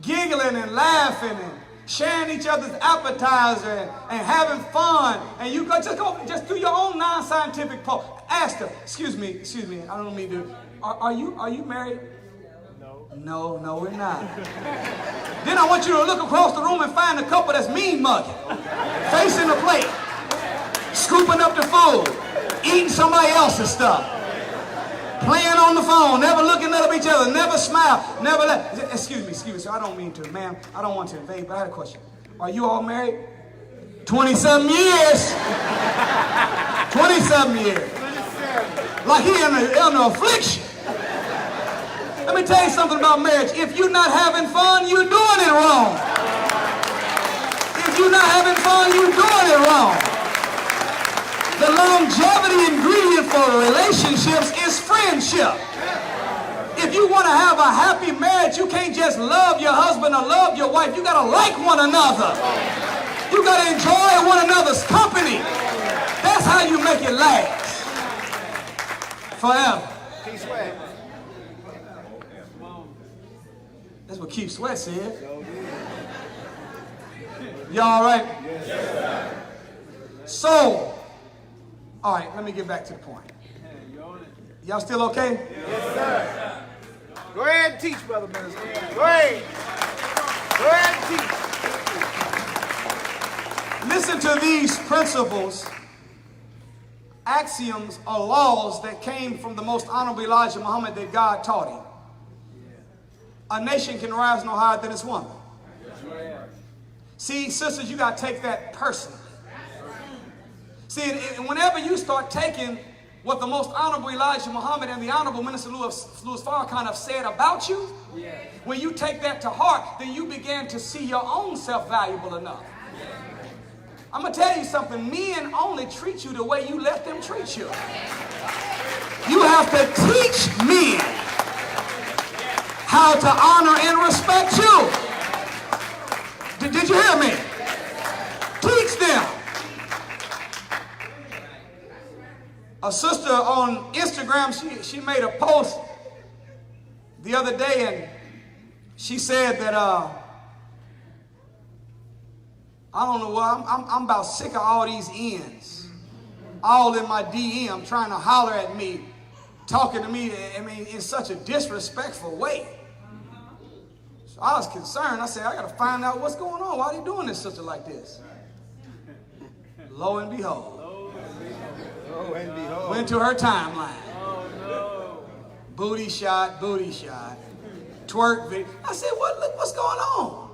giggling and laughing and sharing each other's appetizer and having fun, and you go just do your own non-scientific poll. Ask them, excuse me, I don't mean to. Are you married? No, we're not. Then I want you to look across the room and find a couple that's mean mugging, facing the plate, scooping up the food, eating somebody else's stuff, playing on the phone, never looking at each other, never smile, never let. Excuse me, sir, I don't mean to, ma'am. I don't want to invade, but I had a question. Are you all married? 20-something years. 20-something years. Like he in an affliction. Let me tell you something about marriage. If you're not having fun, you're doing it wrong. If you're not having fun, you're doing it wrong. The longevity ingredient for relationships is friendship. If you want to have a happy marriage, you can't just love your husband or love your wife. You got to like one another. You got to enjoy one another's company. That's how you make it last. Forever. Keith Sweat. That's what Keith Sweat said. Y'all all right? Yes. So, all right, let me get back to the point. Y'all still okay? Yes, sir. Go ahead and teach, Brother Minister. Go ahead. Go ahead and teach. Listen to these principles, axioms, or laws that came from the most honorable Elijah Muhammad that God taught him. A nation can rise no higher than its woman. See, sisters, you got to take that personally. See, whenever you start taking what the most honorable Elijah Muhammad and the honorable Minister Louis Farrakhan have said about you, when you take that to heart, then you begin to see your own self valuable enough. I'm going to tell you something. Men only treat you the way you let them treat you. You have to teach men how to honor and respect you. Did you hear me? Teach them. A sister on Instagram, she made a post the other day, and she said that I don't know what, I'm about sick of all these ends, all in my DM trying to holler at me, talking to me, in such a disrespectful way. So I was concerned. I said, I got to find out what's going on. Why are they doing this sister like this? Lo and behold. Went to her timeline. Booty shot, twerk video. I said, look, what's going on?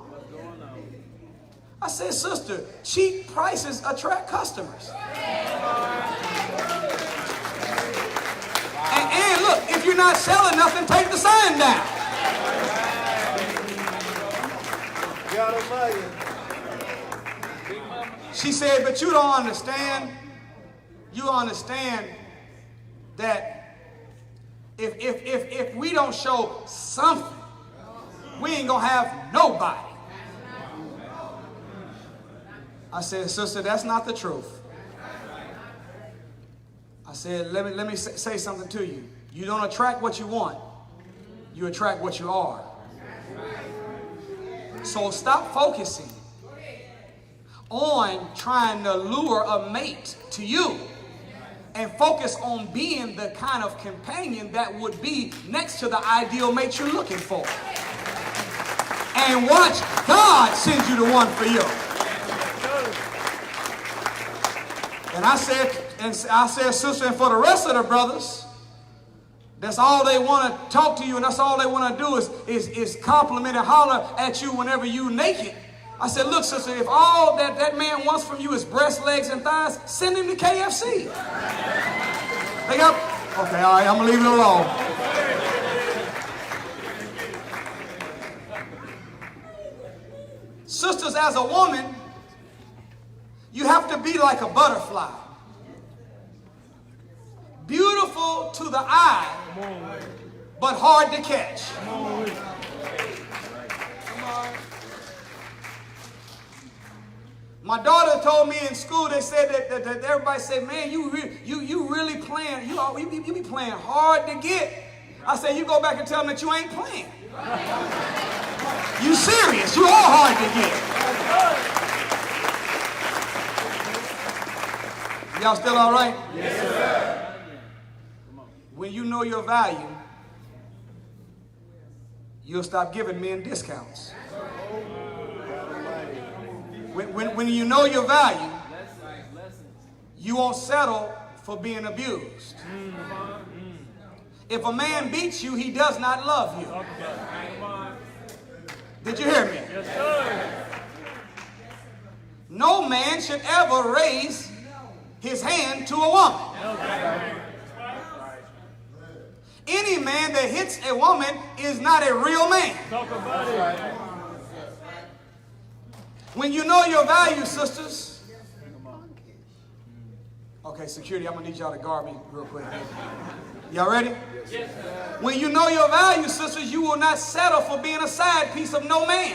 I said, sister, cheap prices attract customers. And look, if you're not selling nothing, take the sign down. She said, but you don't understand. You understand that if we don't show something, we ain't gonna have nobody. I said, sister, that's not the truth. I said, let me say something to you. You don't attract what you want. You attract what you are. So stop focusing on trying to lure a mate to you and focus on being the kind of companion that would be next to the ideal mate you're looking for. And watch God send you the one for you. And I said, sister, and for the rest of the brothers, that's all they want to talk to you, and that's all they want to do is compliment and holler at you whenever you naked. I said, look, sister, if all that man wants from you is breasts, legs, and thighs, send him to KFC. They got, okay, all right, I'm going to leave it alone. Sisters, as a woman, you have to be like a butterfly. Beautiful to the eye, but hard to catch. My daughter told me in school, they said that everybody said, man, you really playing, you be playing hard to get. I said, you go back and tell them that you ain't playing. You serious, you all hard to get. Y'all still all right? Yes, sir. When you know your value, you'll stop giving men discounts. When you know your value, you won't settle for being abused. If a man beats you, he does not love you. Did you hear me? Yes, sir. No man should ever raise his hand to a woman. Any man that hits a woman is not a real man. Talk about it. When you know your value, sisters. Okay, security, I'm going to need y'all to guard me real quick. Y'all ready? Yes, sir. When you know your value, sisters, you will not settle for being a side piece of no man.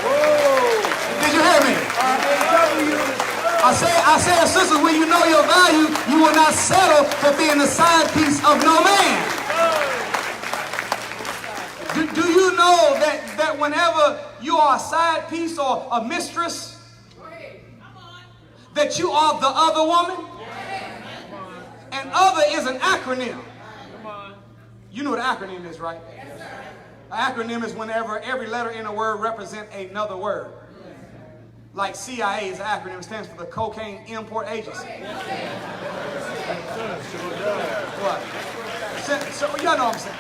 Whoa. Did you hear me? I said, sisters, when you know your value, you will not settle for being a side piece of no man. Do you know that whenever you are a side piece or a mistress, that you are the other woman? And other is an acronym. You know what an acronym is, right? An acronym is whenever every letter in a word represents another word. Like CIA is an acronym. It stands for the Cocaine Import Agency. What? So y'all know what I'm saying.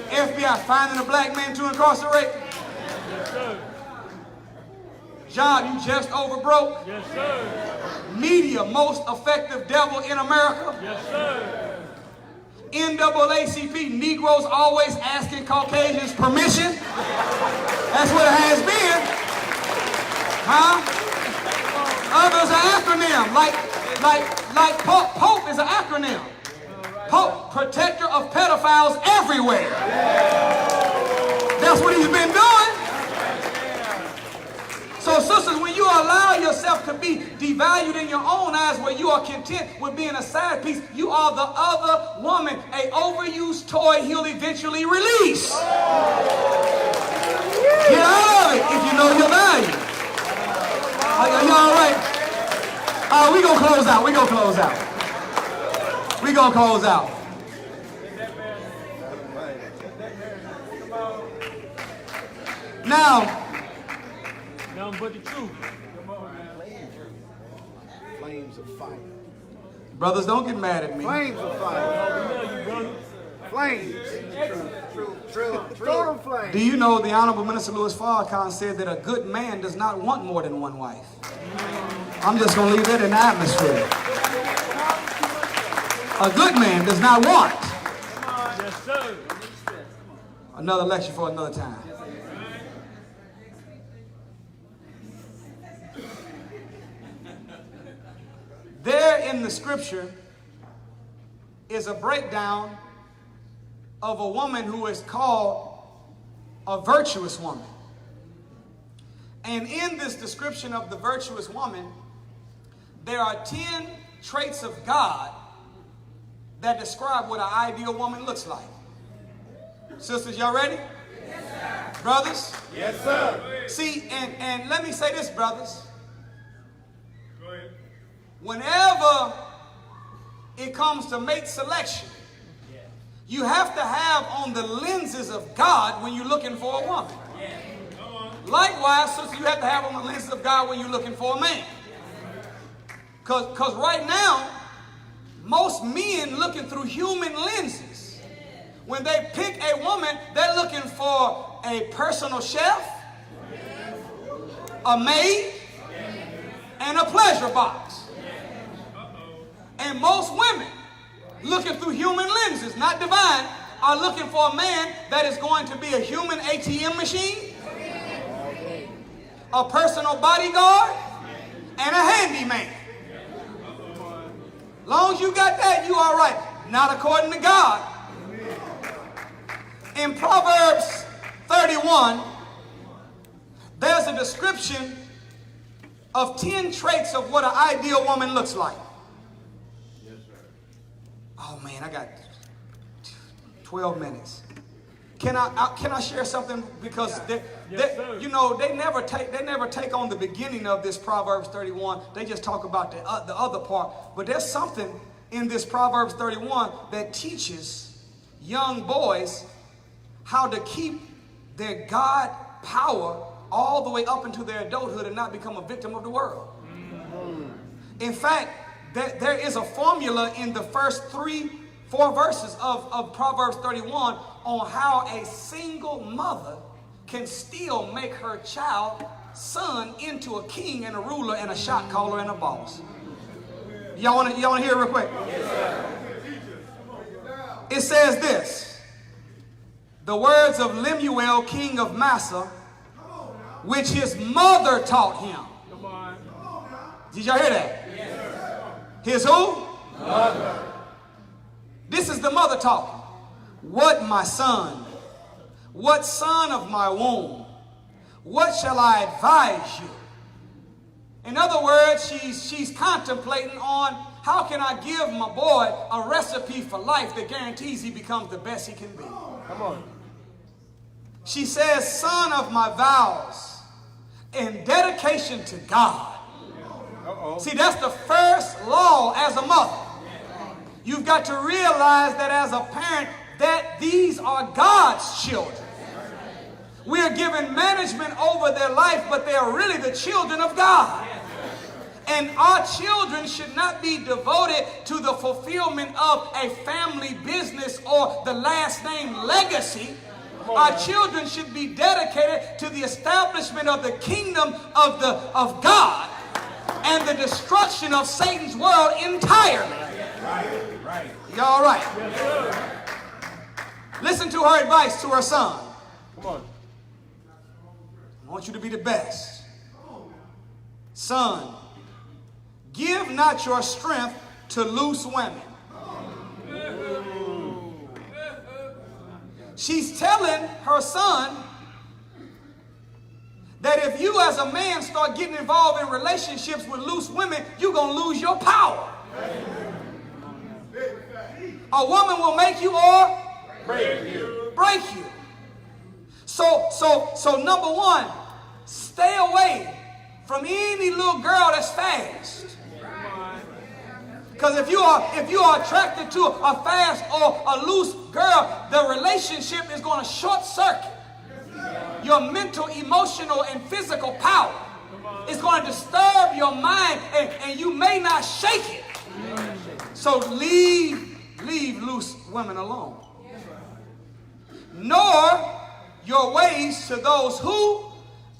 FBI finding a black man to incarcerate. Yes, sir. Job you just over broke. Yes, sir. Media most effective devil in America. Yes, sir. NAACP Negroes always asking Caucasians permission. That's what it has been. Huh? Others are acronym. Like Pope is an acronym. Pope, protector of pedophiles everywhere. That's what he's been doing. So sisters, when you allow yourself to be devalued in your own eyes where you are content with being a side piece, you are the other woman, an overused toy he'll eventually release. Get out of it if you know your value. Are you all right? We gonna close out. We gonna close out. We gonna close out. Now, Nothing but the truth. Flames of fire. brothers, don't get mad at me. Flames of fire. We love you, brother. Flames. True flames. Do you know the Honorable Minister Louis Farrakhan said that a good man does not want more than one wife? I'm just going to leave that in the atmosphere. A good man does not want. Yes, sir. Another lecture for another time. There in the scripture is a breakdown of a woman who is called a virtuous woman. And in this description of the virtuous woman, there are 10 traits of God that describe what an ideal woman looks like. Sisters, y'all ready? Yes, sir. Brothers? Yes, sir. See, and let me say this, brothers. Go ahead. Whenever it comes to mate selection, you have to have on the lenses of God when you're looking for a woman. Likewise, sister, you have to have on the lenses of God when you're looking for a man. Because right now, most men looking through human lenses. When they pick a woman, they're looking for a personal chef, a maid, and a pleasure box. And most women looking through human lenses, not divine, are looking for a man that is going to be a human ATM machine, a personal bodyguard, and a handyman. Long as you got that, you all right. Not according to God. In Proverbs 31, there's a description of 10 traits of what an ideal woman looks like. Oh man, I got 12 minutes. Can I share something? Because they never take on the beginning of this Proverbs 31. They just talk about the other part. But there's something in this Proverbs 31 that teaches young boys how to keep their God power all the way up into their adulthood and not become a victim of the world. In fact, there is a formula in the first 4 verses of Proverbs 31 on how a single mother can still make her son into a king and a ruler and a shot caller and a boss. Y'all want to hear it real quick? It says this. The words of Lemuel, king of Massa, which his mother taught him. Did y'all hear that? His who? Mother. This is the mother talking. What, my son? What son of my womb? What shall I advise you? In other words, she's contemplating on how can I give my boy a recipe for life that guarantees he becomes the best he can be. Come on. She says, son of my vows and dedication to God. See, that's the first law as a mother. You've got to realize that as a parent, that these are God's children. We are given management over their life, but they are really the children of God. And our children should not be devoted to the fulfillment of a family business or the last name legacy. Our children should be dedicated to the establishment of the kingdom of God and the destruction of Satan's world entirely. Right. Y'all right? Listen to her advice to her son. Come on. I want you to be the best. Son, give not your strength to loose women. She's telling her son that if you as a man start getting involved in relationships with loose women, you're going to lose your power. A woman will make you or break you. So number one, stay away from any little girl that's fast. Because if you are attracted to a fast or a loose girl, the relationship is going to short circuit your mental, emotional, and physical power. It's going to disturb your mind, and you may not shake it. So leave loose women alone. Nor your ways to those who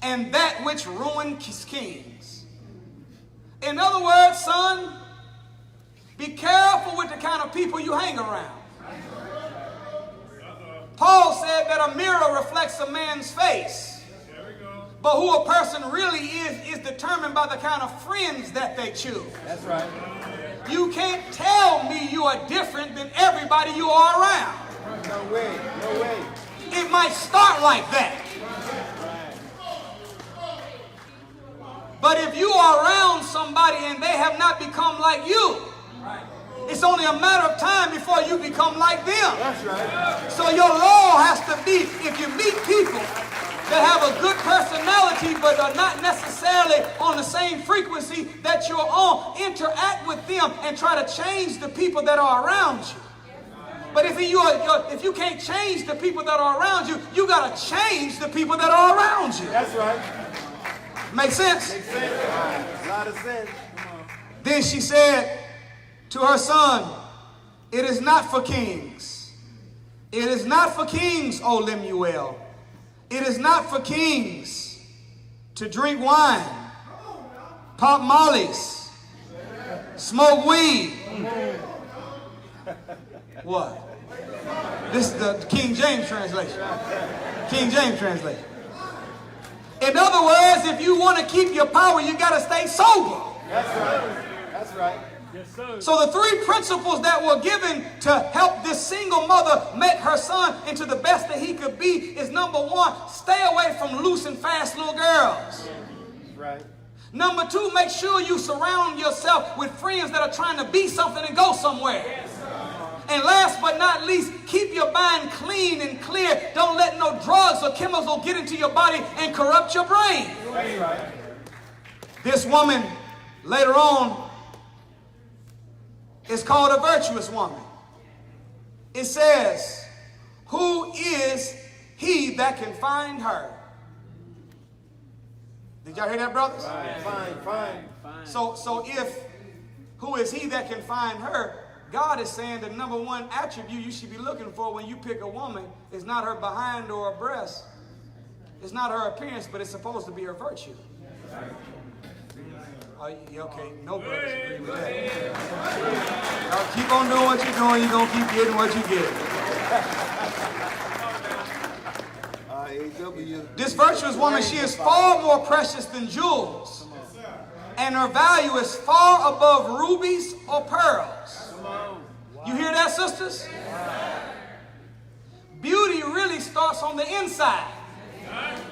and that which ruin kings. In other words, son, be careful with the kind of people you hang around. Paul said that a mirror reflects a man's face. But who a person really is determined by the kind of friends that they choose. That's right. You can't tell me you are different than everybody you are around. No way. No way. It might start like that. But if you are around somebody and they have not become like you, it's only a matter of time before you become like them. That's right. So your law has to be, if you meet people that have a good personality but are not necessarily on the same frequency that you're on, interact with them and try to change the people that are around you. But if you can't change the people that are around you, you got to change the people that are around you. That's right. Make sense? Makes sense. A lot of sense. Then she said to her son, it is not for kings. It is not for kings, O Lemuel. It is not for kings to drink wine, pop mollies, smoke weed. What? This is the King James translation. King James translation. In other words, if you want to keep your power, you got to stay sober. That's right. That's right. Yes, sir. So the three principles that were given to help this single mother make her son into the best that he could be is number one, stay away from loose and fast little girls. That's right. Number two, make sure you surround yourself with friends that are trying to be something and go somewhere. And last but not least, keep your mind clean and clear. Don't let no drugs or chemicals get into your body and corrupt your brain. That's right. This woman, later on, is called a virtuous woman. It says, who is he that can find her? Did y'all hear that, brothers? Fine. So if who is he that can find her? God is saying the number one attribute you should be looking for when you pick a woman is not her behind or her breast. It's not her appearance, but it's supposed to be her virtue. Okay, no brothers agree with that. Now keep on doing what you're doing. You're going to keep getting what you get. This virtuous woman, she is far more precious than jewels. And her value is far above rubies or pearls. You hear that, sisters? Beauty really starts on the inside.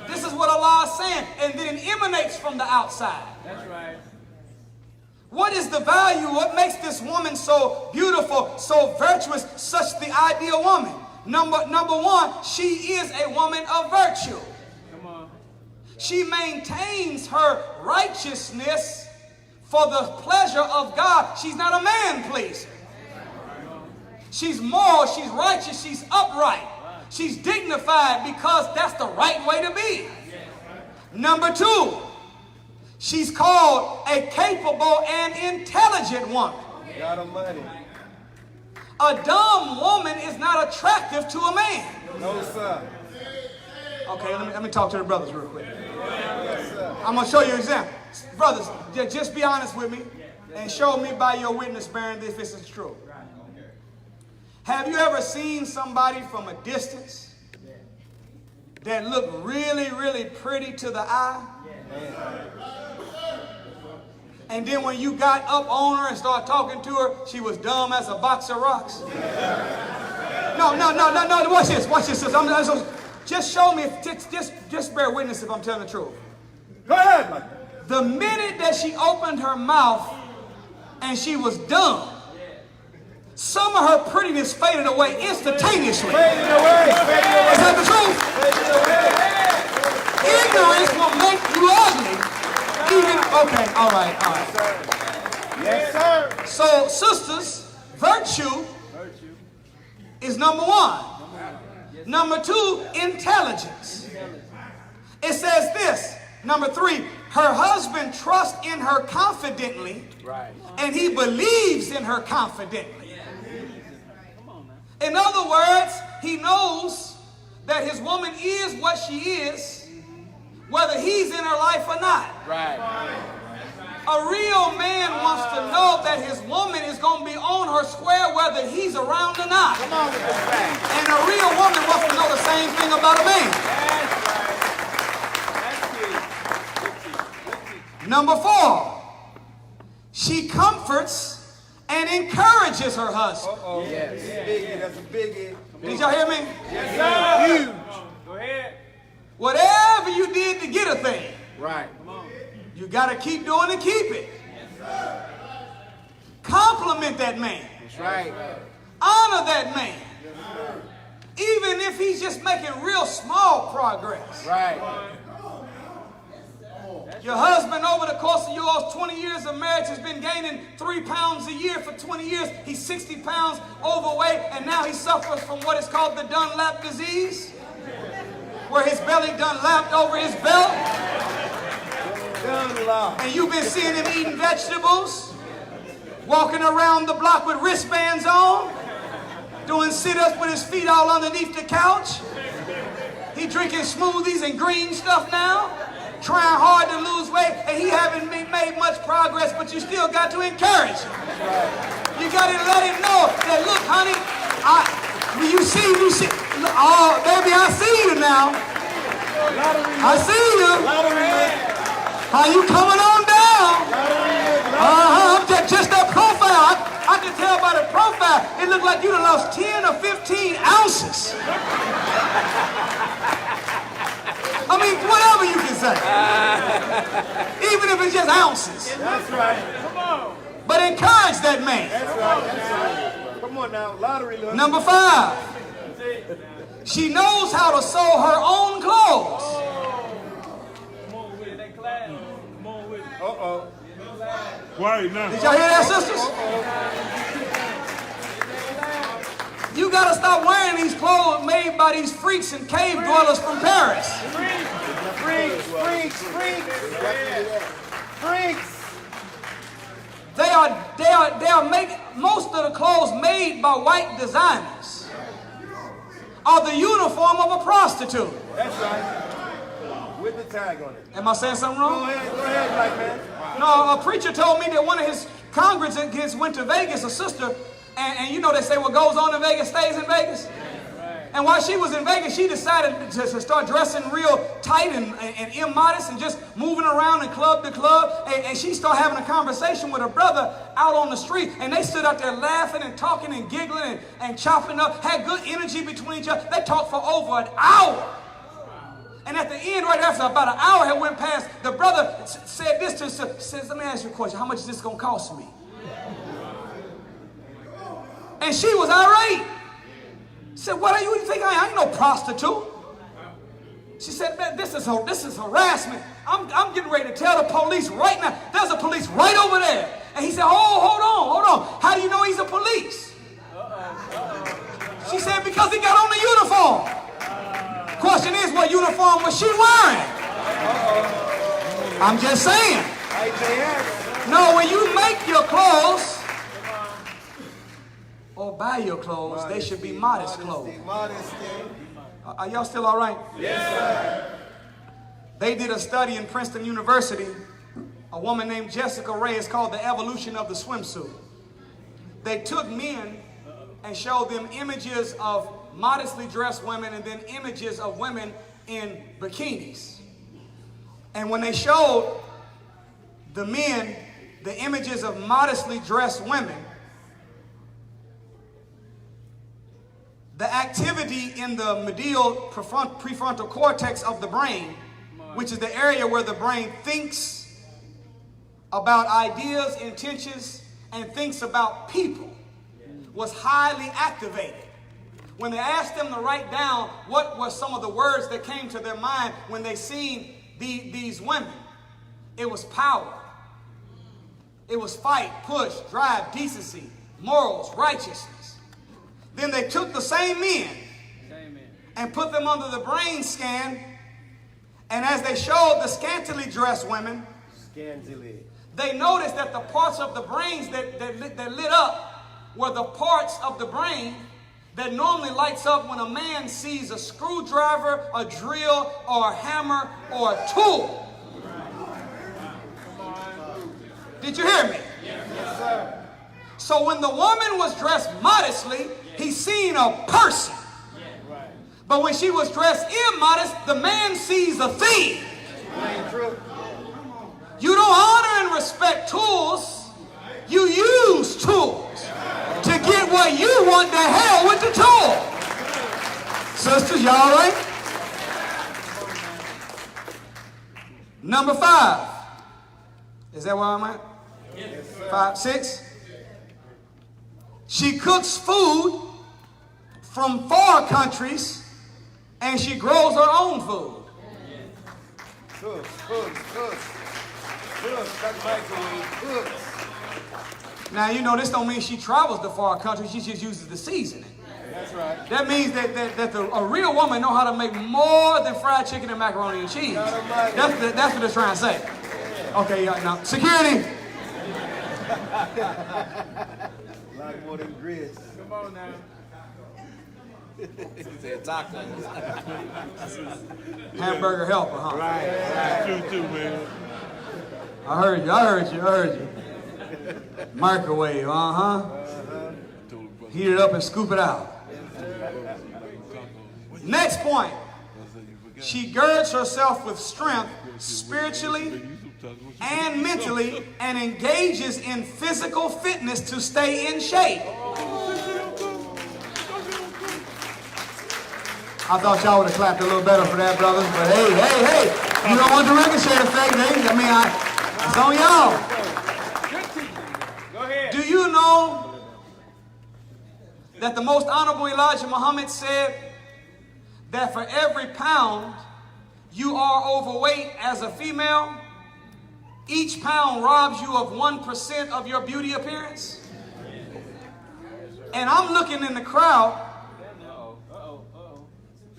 This is what Allah is saying. And then it emanates from the outside. That's right. What is the value? What makes this woman so beautiful, so virtuous, such the ideal woman? Number one, she is a woman of virtue. Come on. She maintains her righteousness for the pleasure of God. She's not a man pleaser. She's moral, she's righteous, she's upright. She's dignified because that's the right way to be. Number two, she's called a capable and intelligent woman. Got her money. A dumb woman is not attractive to a man. No, sir. Okay, let me talk to the brothers real quick. Yes, sir. I'm going to show you an example. Brothers, just be honest with me and show me by your witness bearing if this is true. Have you ever seen somebody from a distance that looked really, really pretty to the eye? And then when you got up on her and started talking to her, she was dumb as a box of rocks? No. Watch this. Just show me. Just bear witness if I'm telling the truth. Go ahead, Michael. The minute that she opened her mouth and she was dumb, some of her prettiness faded away instantaneously. Faded away. Is that the truth? Ignorance will make you ugly. Okay, all right. Yes, sir. So, sisters, virtue is number one. Number two, intelligence. It says this. Number three, her husband trusts in her confidently, and he believes in her confidently. In other words, he knows that his woman is what she is, whether he's in her life or not. A real man wants to know that his woman is going to be on her square whether he's around or not. Come on with this fact. And a real woman wants to know the same thing about a man. Number four, she comforts and encourages her husband. Uh-oh. Yes. Biggie, that's a biggie. Did y'all hear me? Yes, sir. Huge. Go ahead. Whatever you did to get a thing, Right. you got to keep doing and keep it. Compliment that man. That's right. Honor that man. Even if he's just making real small progress. Right. Your husband, over the course of your 20 years of marriage, has been gaining 3 pounds a year for 20 years. He's 60 pounds overweight, and now he suffers from what is called the Dunlap disease, where his belly done lapped over his belt. And you've been seeing him eating vegetables. walking around the block with wristbands on, doing sit-ups with his feet all underneath the couch. He drinking smoothies and green stuff now, trying hard to lose weight, and he haven't made much progress, but you still got to encourage him. You got to let him know that, look, honey, you see, oh, baby, I see you now. I see you. How you coming on down? Just that profile. I can tell by the profile, it looked like you done lost 10 or 15 ounces. I mean, whatever you can say. Even if it's just ounces. That's right. Come on. But encourage that man. That's right. Come on now, lottery look. Number 5. She knows how to sew her own clothes. Come on with it. That class. Come on with it. Uh-oh. Quiet now. Did y'all hear that, sisters? You gotta stop wearing these clothes made by these freaks and cave dwellers from Paris. Freaks. They are making most of the clothes made by white designers are the uniform of a prostitute. That's right. With the tag on it. Am I saying something wrong? Go ahead, black man. No, a preacher told me that one of his congregants went to Vegas, a sister, and you know they say what goes on in Vegas stays in Vegas. And while she was in Vegas, she decided to start dressing real tight and immodest and just moving around and club to club. And she started having a conversation with her brother out on the street. And they stood out there laughing and talking and giggling and chopping up, had good energy between each other. They talked for over an hour. And at the end, right after about an hour had went past, the brother said this to her, says, let me ask you a question. How much is this going to cost me? And she was irate. Said, what are you think I ain't no prostitute. She said, man, this is harassment. I'm getting ready to tell the police right now. There's a police right over there. And he said, oh, hold on. How do you know he's a police? She said, because he got on the uniform. Question is, what uniform was she wearing? I'm just saying. No, when you make your clothes or buy your clothes, they should be modest clothes. Are y'all still all right? Yes, sir. They did a study in Princeton University. A woman named Jessica Ray. It's called The Evolution of the Swimsuit. They took men and showed them images of modestly dressed women and then images of women in bikinis. And when they showed the men the images of modestly dressed women, the activity in the medial prefrontal cortex of the brain, which is the area where the brain thinks about ideas, intentions, and thinks about people, was highly activated. When they asked them to write down what were some of the words that came to their mind when they seen these women, it was power. It was fight, push, drive, decency, morals, righteousness. Then they took the same men and put them under the brain scan, and as they showed the scantily dressed women, they noticed that the parts of the brains that lit up were the parts of the brain that normally lights up when a man sees a screwdriver, a drill, or a hammer, or a tool. Did you hear me? Yes, sir. So when the woman was dressed modestly, he seen a person. But when she was dressed immodest, the man sees a thing. You don't honor and respect tools. You use tools to get what you want. The hell with the tool. Sisters, y'all all right? Number 5. Is that where I'm at? Yes, 5, 6. She cooks food from far countries and she grows her own food. Now, you know, this don't mean she travels to far countries. She just uses the seasoning. That's right. That means that a real woman know how to make more than fried chicken and macaroni and cheese. That's what it's trying to say. Okay, now, security. Like more than grits. Come on now. He said tacos. Hamburger helper, huh? Right. You too, man. I heard you. Microwave, Heat it up and scoop it out. Next point. She girds herself with strength spiritually and mentally and engages in physical fitness to stay in shape. I thought y'all would have clapped a little better for that, brothers. But hey, you don't want the ricochet effect, it's on y'all. Go ahead. Do you know that the most honorable Elijah Muhammad said that for every pound you are overweight as a female, each pound robs you of 1% of your beauty appearance? And I'm looking in the crowd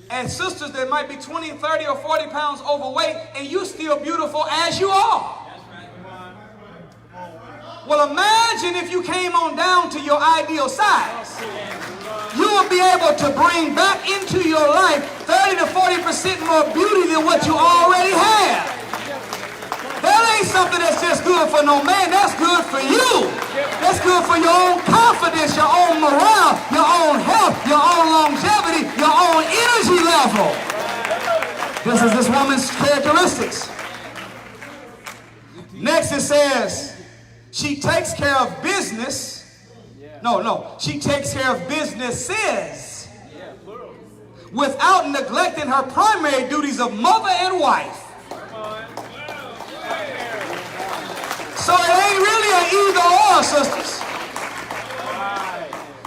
at sisters that might be 20, 30, or 40 pounds overweight, and you're still beautiful as you are. Well, imagine if you came on down to your ideal size. You will be able to bring back into your life 30 to 40% more beauty than what you already have. That ain't something that's just good for no man. That's good for you. That's good for your own confidence, your own morale, your own health, your own longevity, your own energy level. This is this woman's characteristics. Next it says, she takes care of business. She takes care of businesses without neglecting her primary duties of mother and wife. So it ain't really an either or, sisters.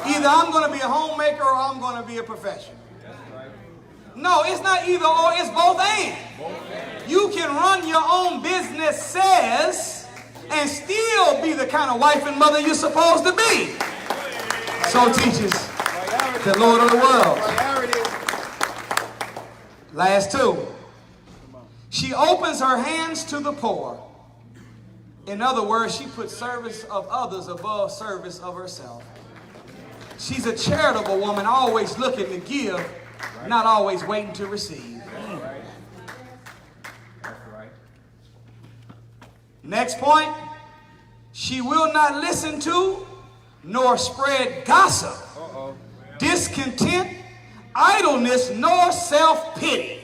Either I'm going to be a homemaker or I'm going to be a professional. No, it's not either or, it's both and. You can run your own businesses and still be the kind of wife and mother you're supposed to be. So teaches the Lord of the world. Last two. She opens her hands to the poor. In other words, she puts service of others above service of herself. She's a charitable woman, always looking to give, not always waiting to receive. Next point, she will not listen to nor spread gossip, discontent, idleness, nor self-pity.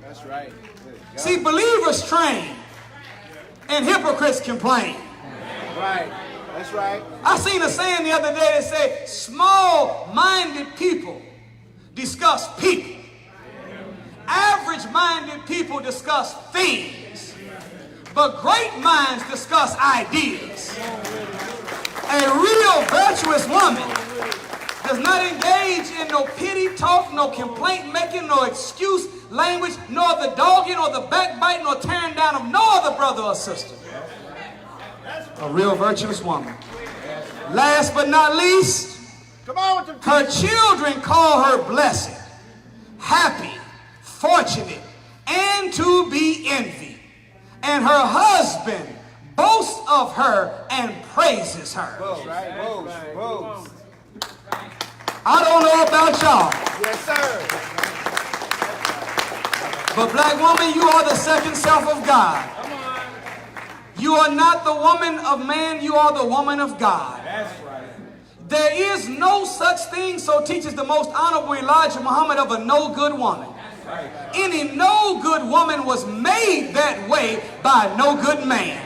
That's right. See, believers train and hypocrites complain. Right. That's right. I seen a saying the other day that said, small-minded people discuss people. Average-minded people discuss things. But great minds discuss ideas. A real virtuous woman does not engage in no pity talk, no complaint making, no excuse language, nor the dogging or the backbiting or tearing down of no other brother or sister. A real virtuous woman. Last but not least, Come on with her children call her blessed, happy, fortunate, and to be envied. And her husband boasts of her and praises her. Whoa. I don't know about y'all, Yes, sir. but black woman, you are the second self of God. You are not the woman of man, you are the woman of God. That's right. There is no such thing, so teaches the most honorable Elijah Muhammad, of a no good woman. Any no good woman was made that way by a no good man.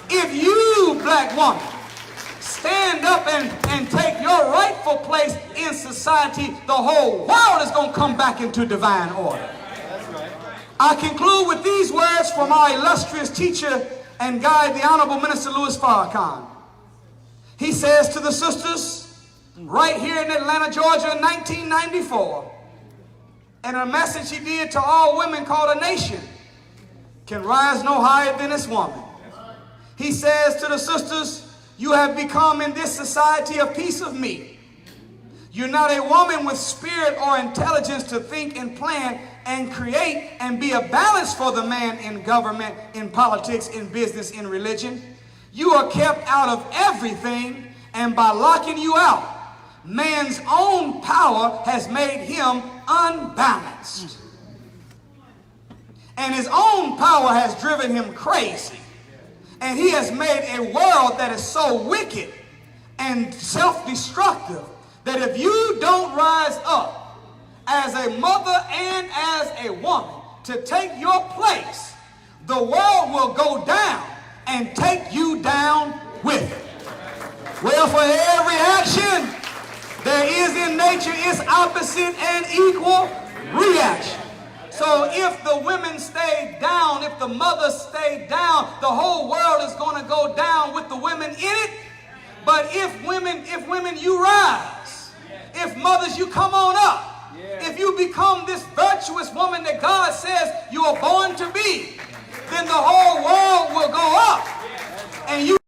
If you, black woman, stand up and take your rightful place in society, the whole world is going to come back into divine order. I conclude with these words from our illustrious teacher and guide, the Honorable Minister Louis Farrakhan. He says to the sisters right here in Atlanta, Georgia in 1994, and a message he did to all women called A Nation Can Rise No Higher Than This Woman. He says to the sisters, you have become in this society a piece of meat. You're not a woman with spirit or intelligence to think and plan and create and be a balance for the man in government, in politics, in business, in religion. You are kept out of everything, and by locking you out, man's own power has made him unbalanced. And his own power has driven him crazy. And he has made a world that is so wicked and self-destructive that if you don't rise up as a mother and as a woman to take your place, the world will go down and take you down with it. Well, for every action there is in nature its opposite and equal reaction. So if the women stay down, if the mothers stay down, the whole world is going to go down with the women in it. But if women you rise, if mothers you come on up, if you become this virtuous woman that God says you are born to be, then the whole world will go up and you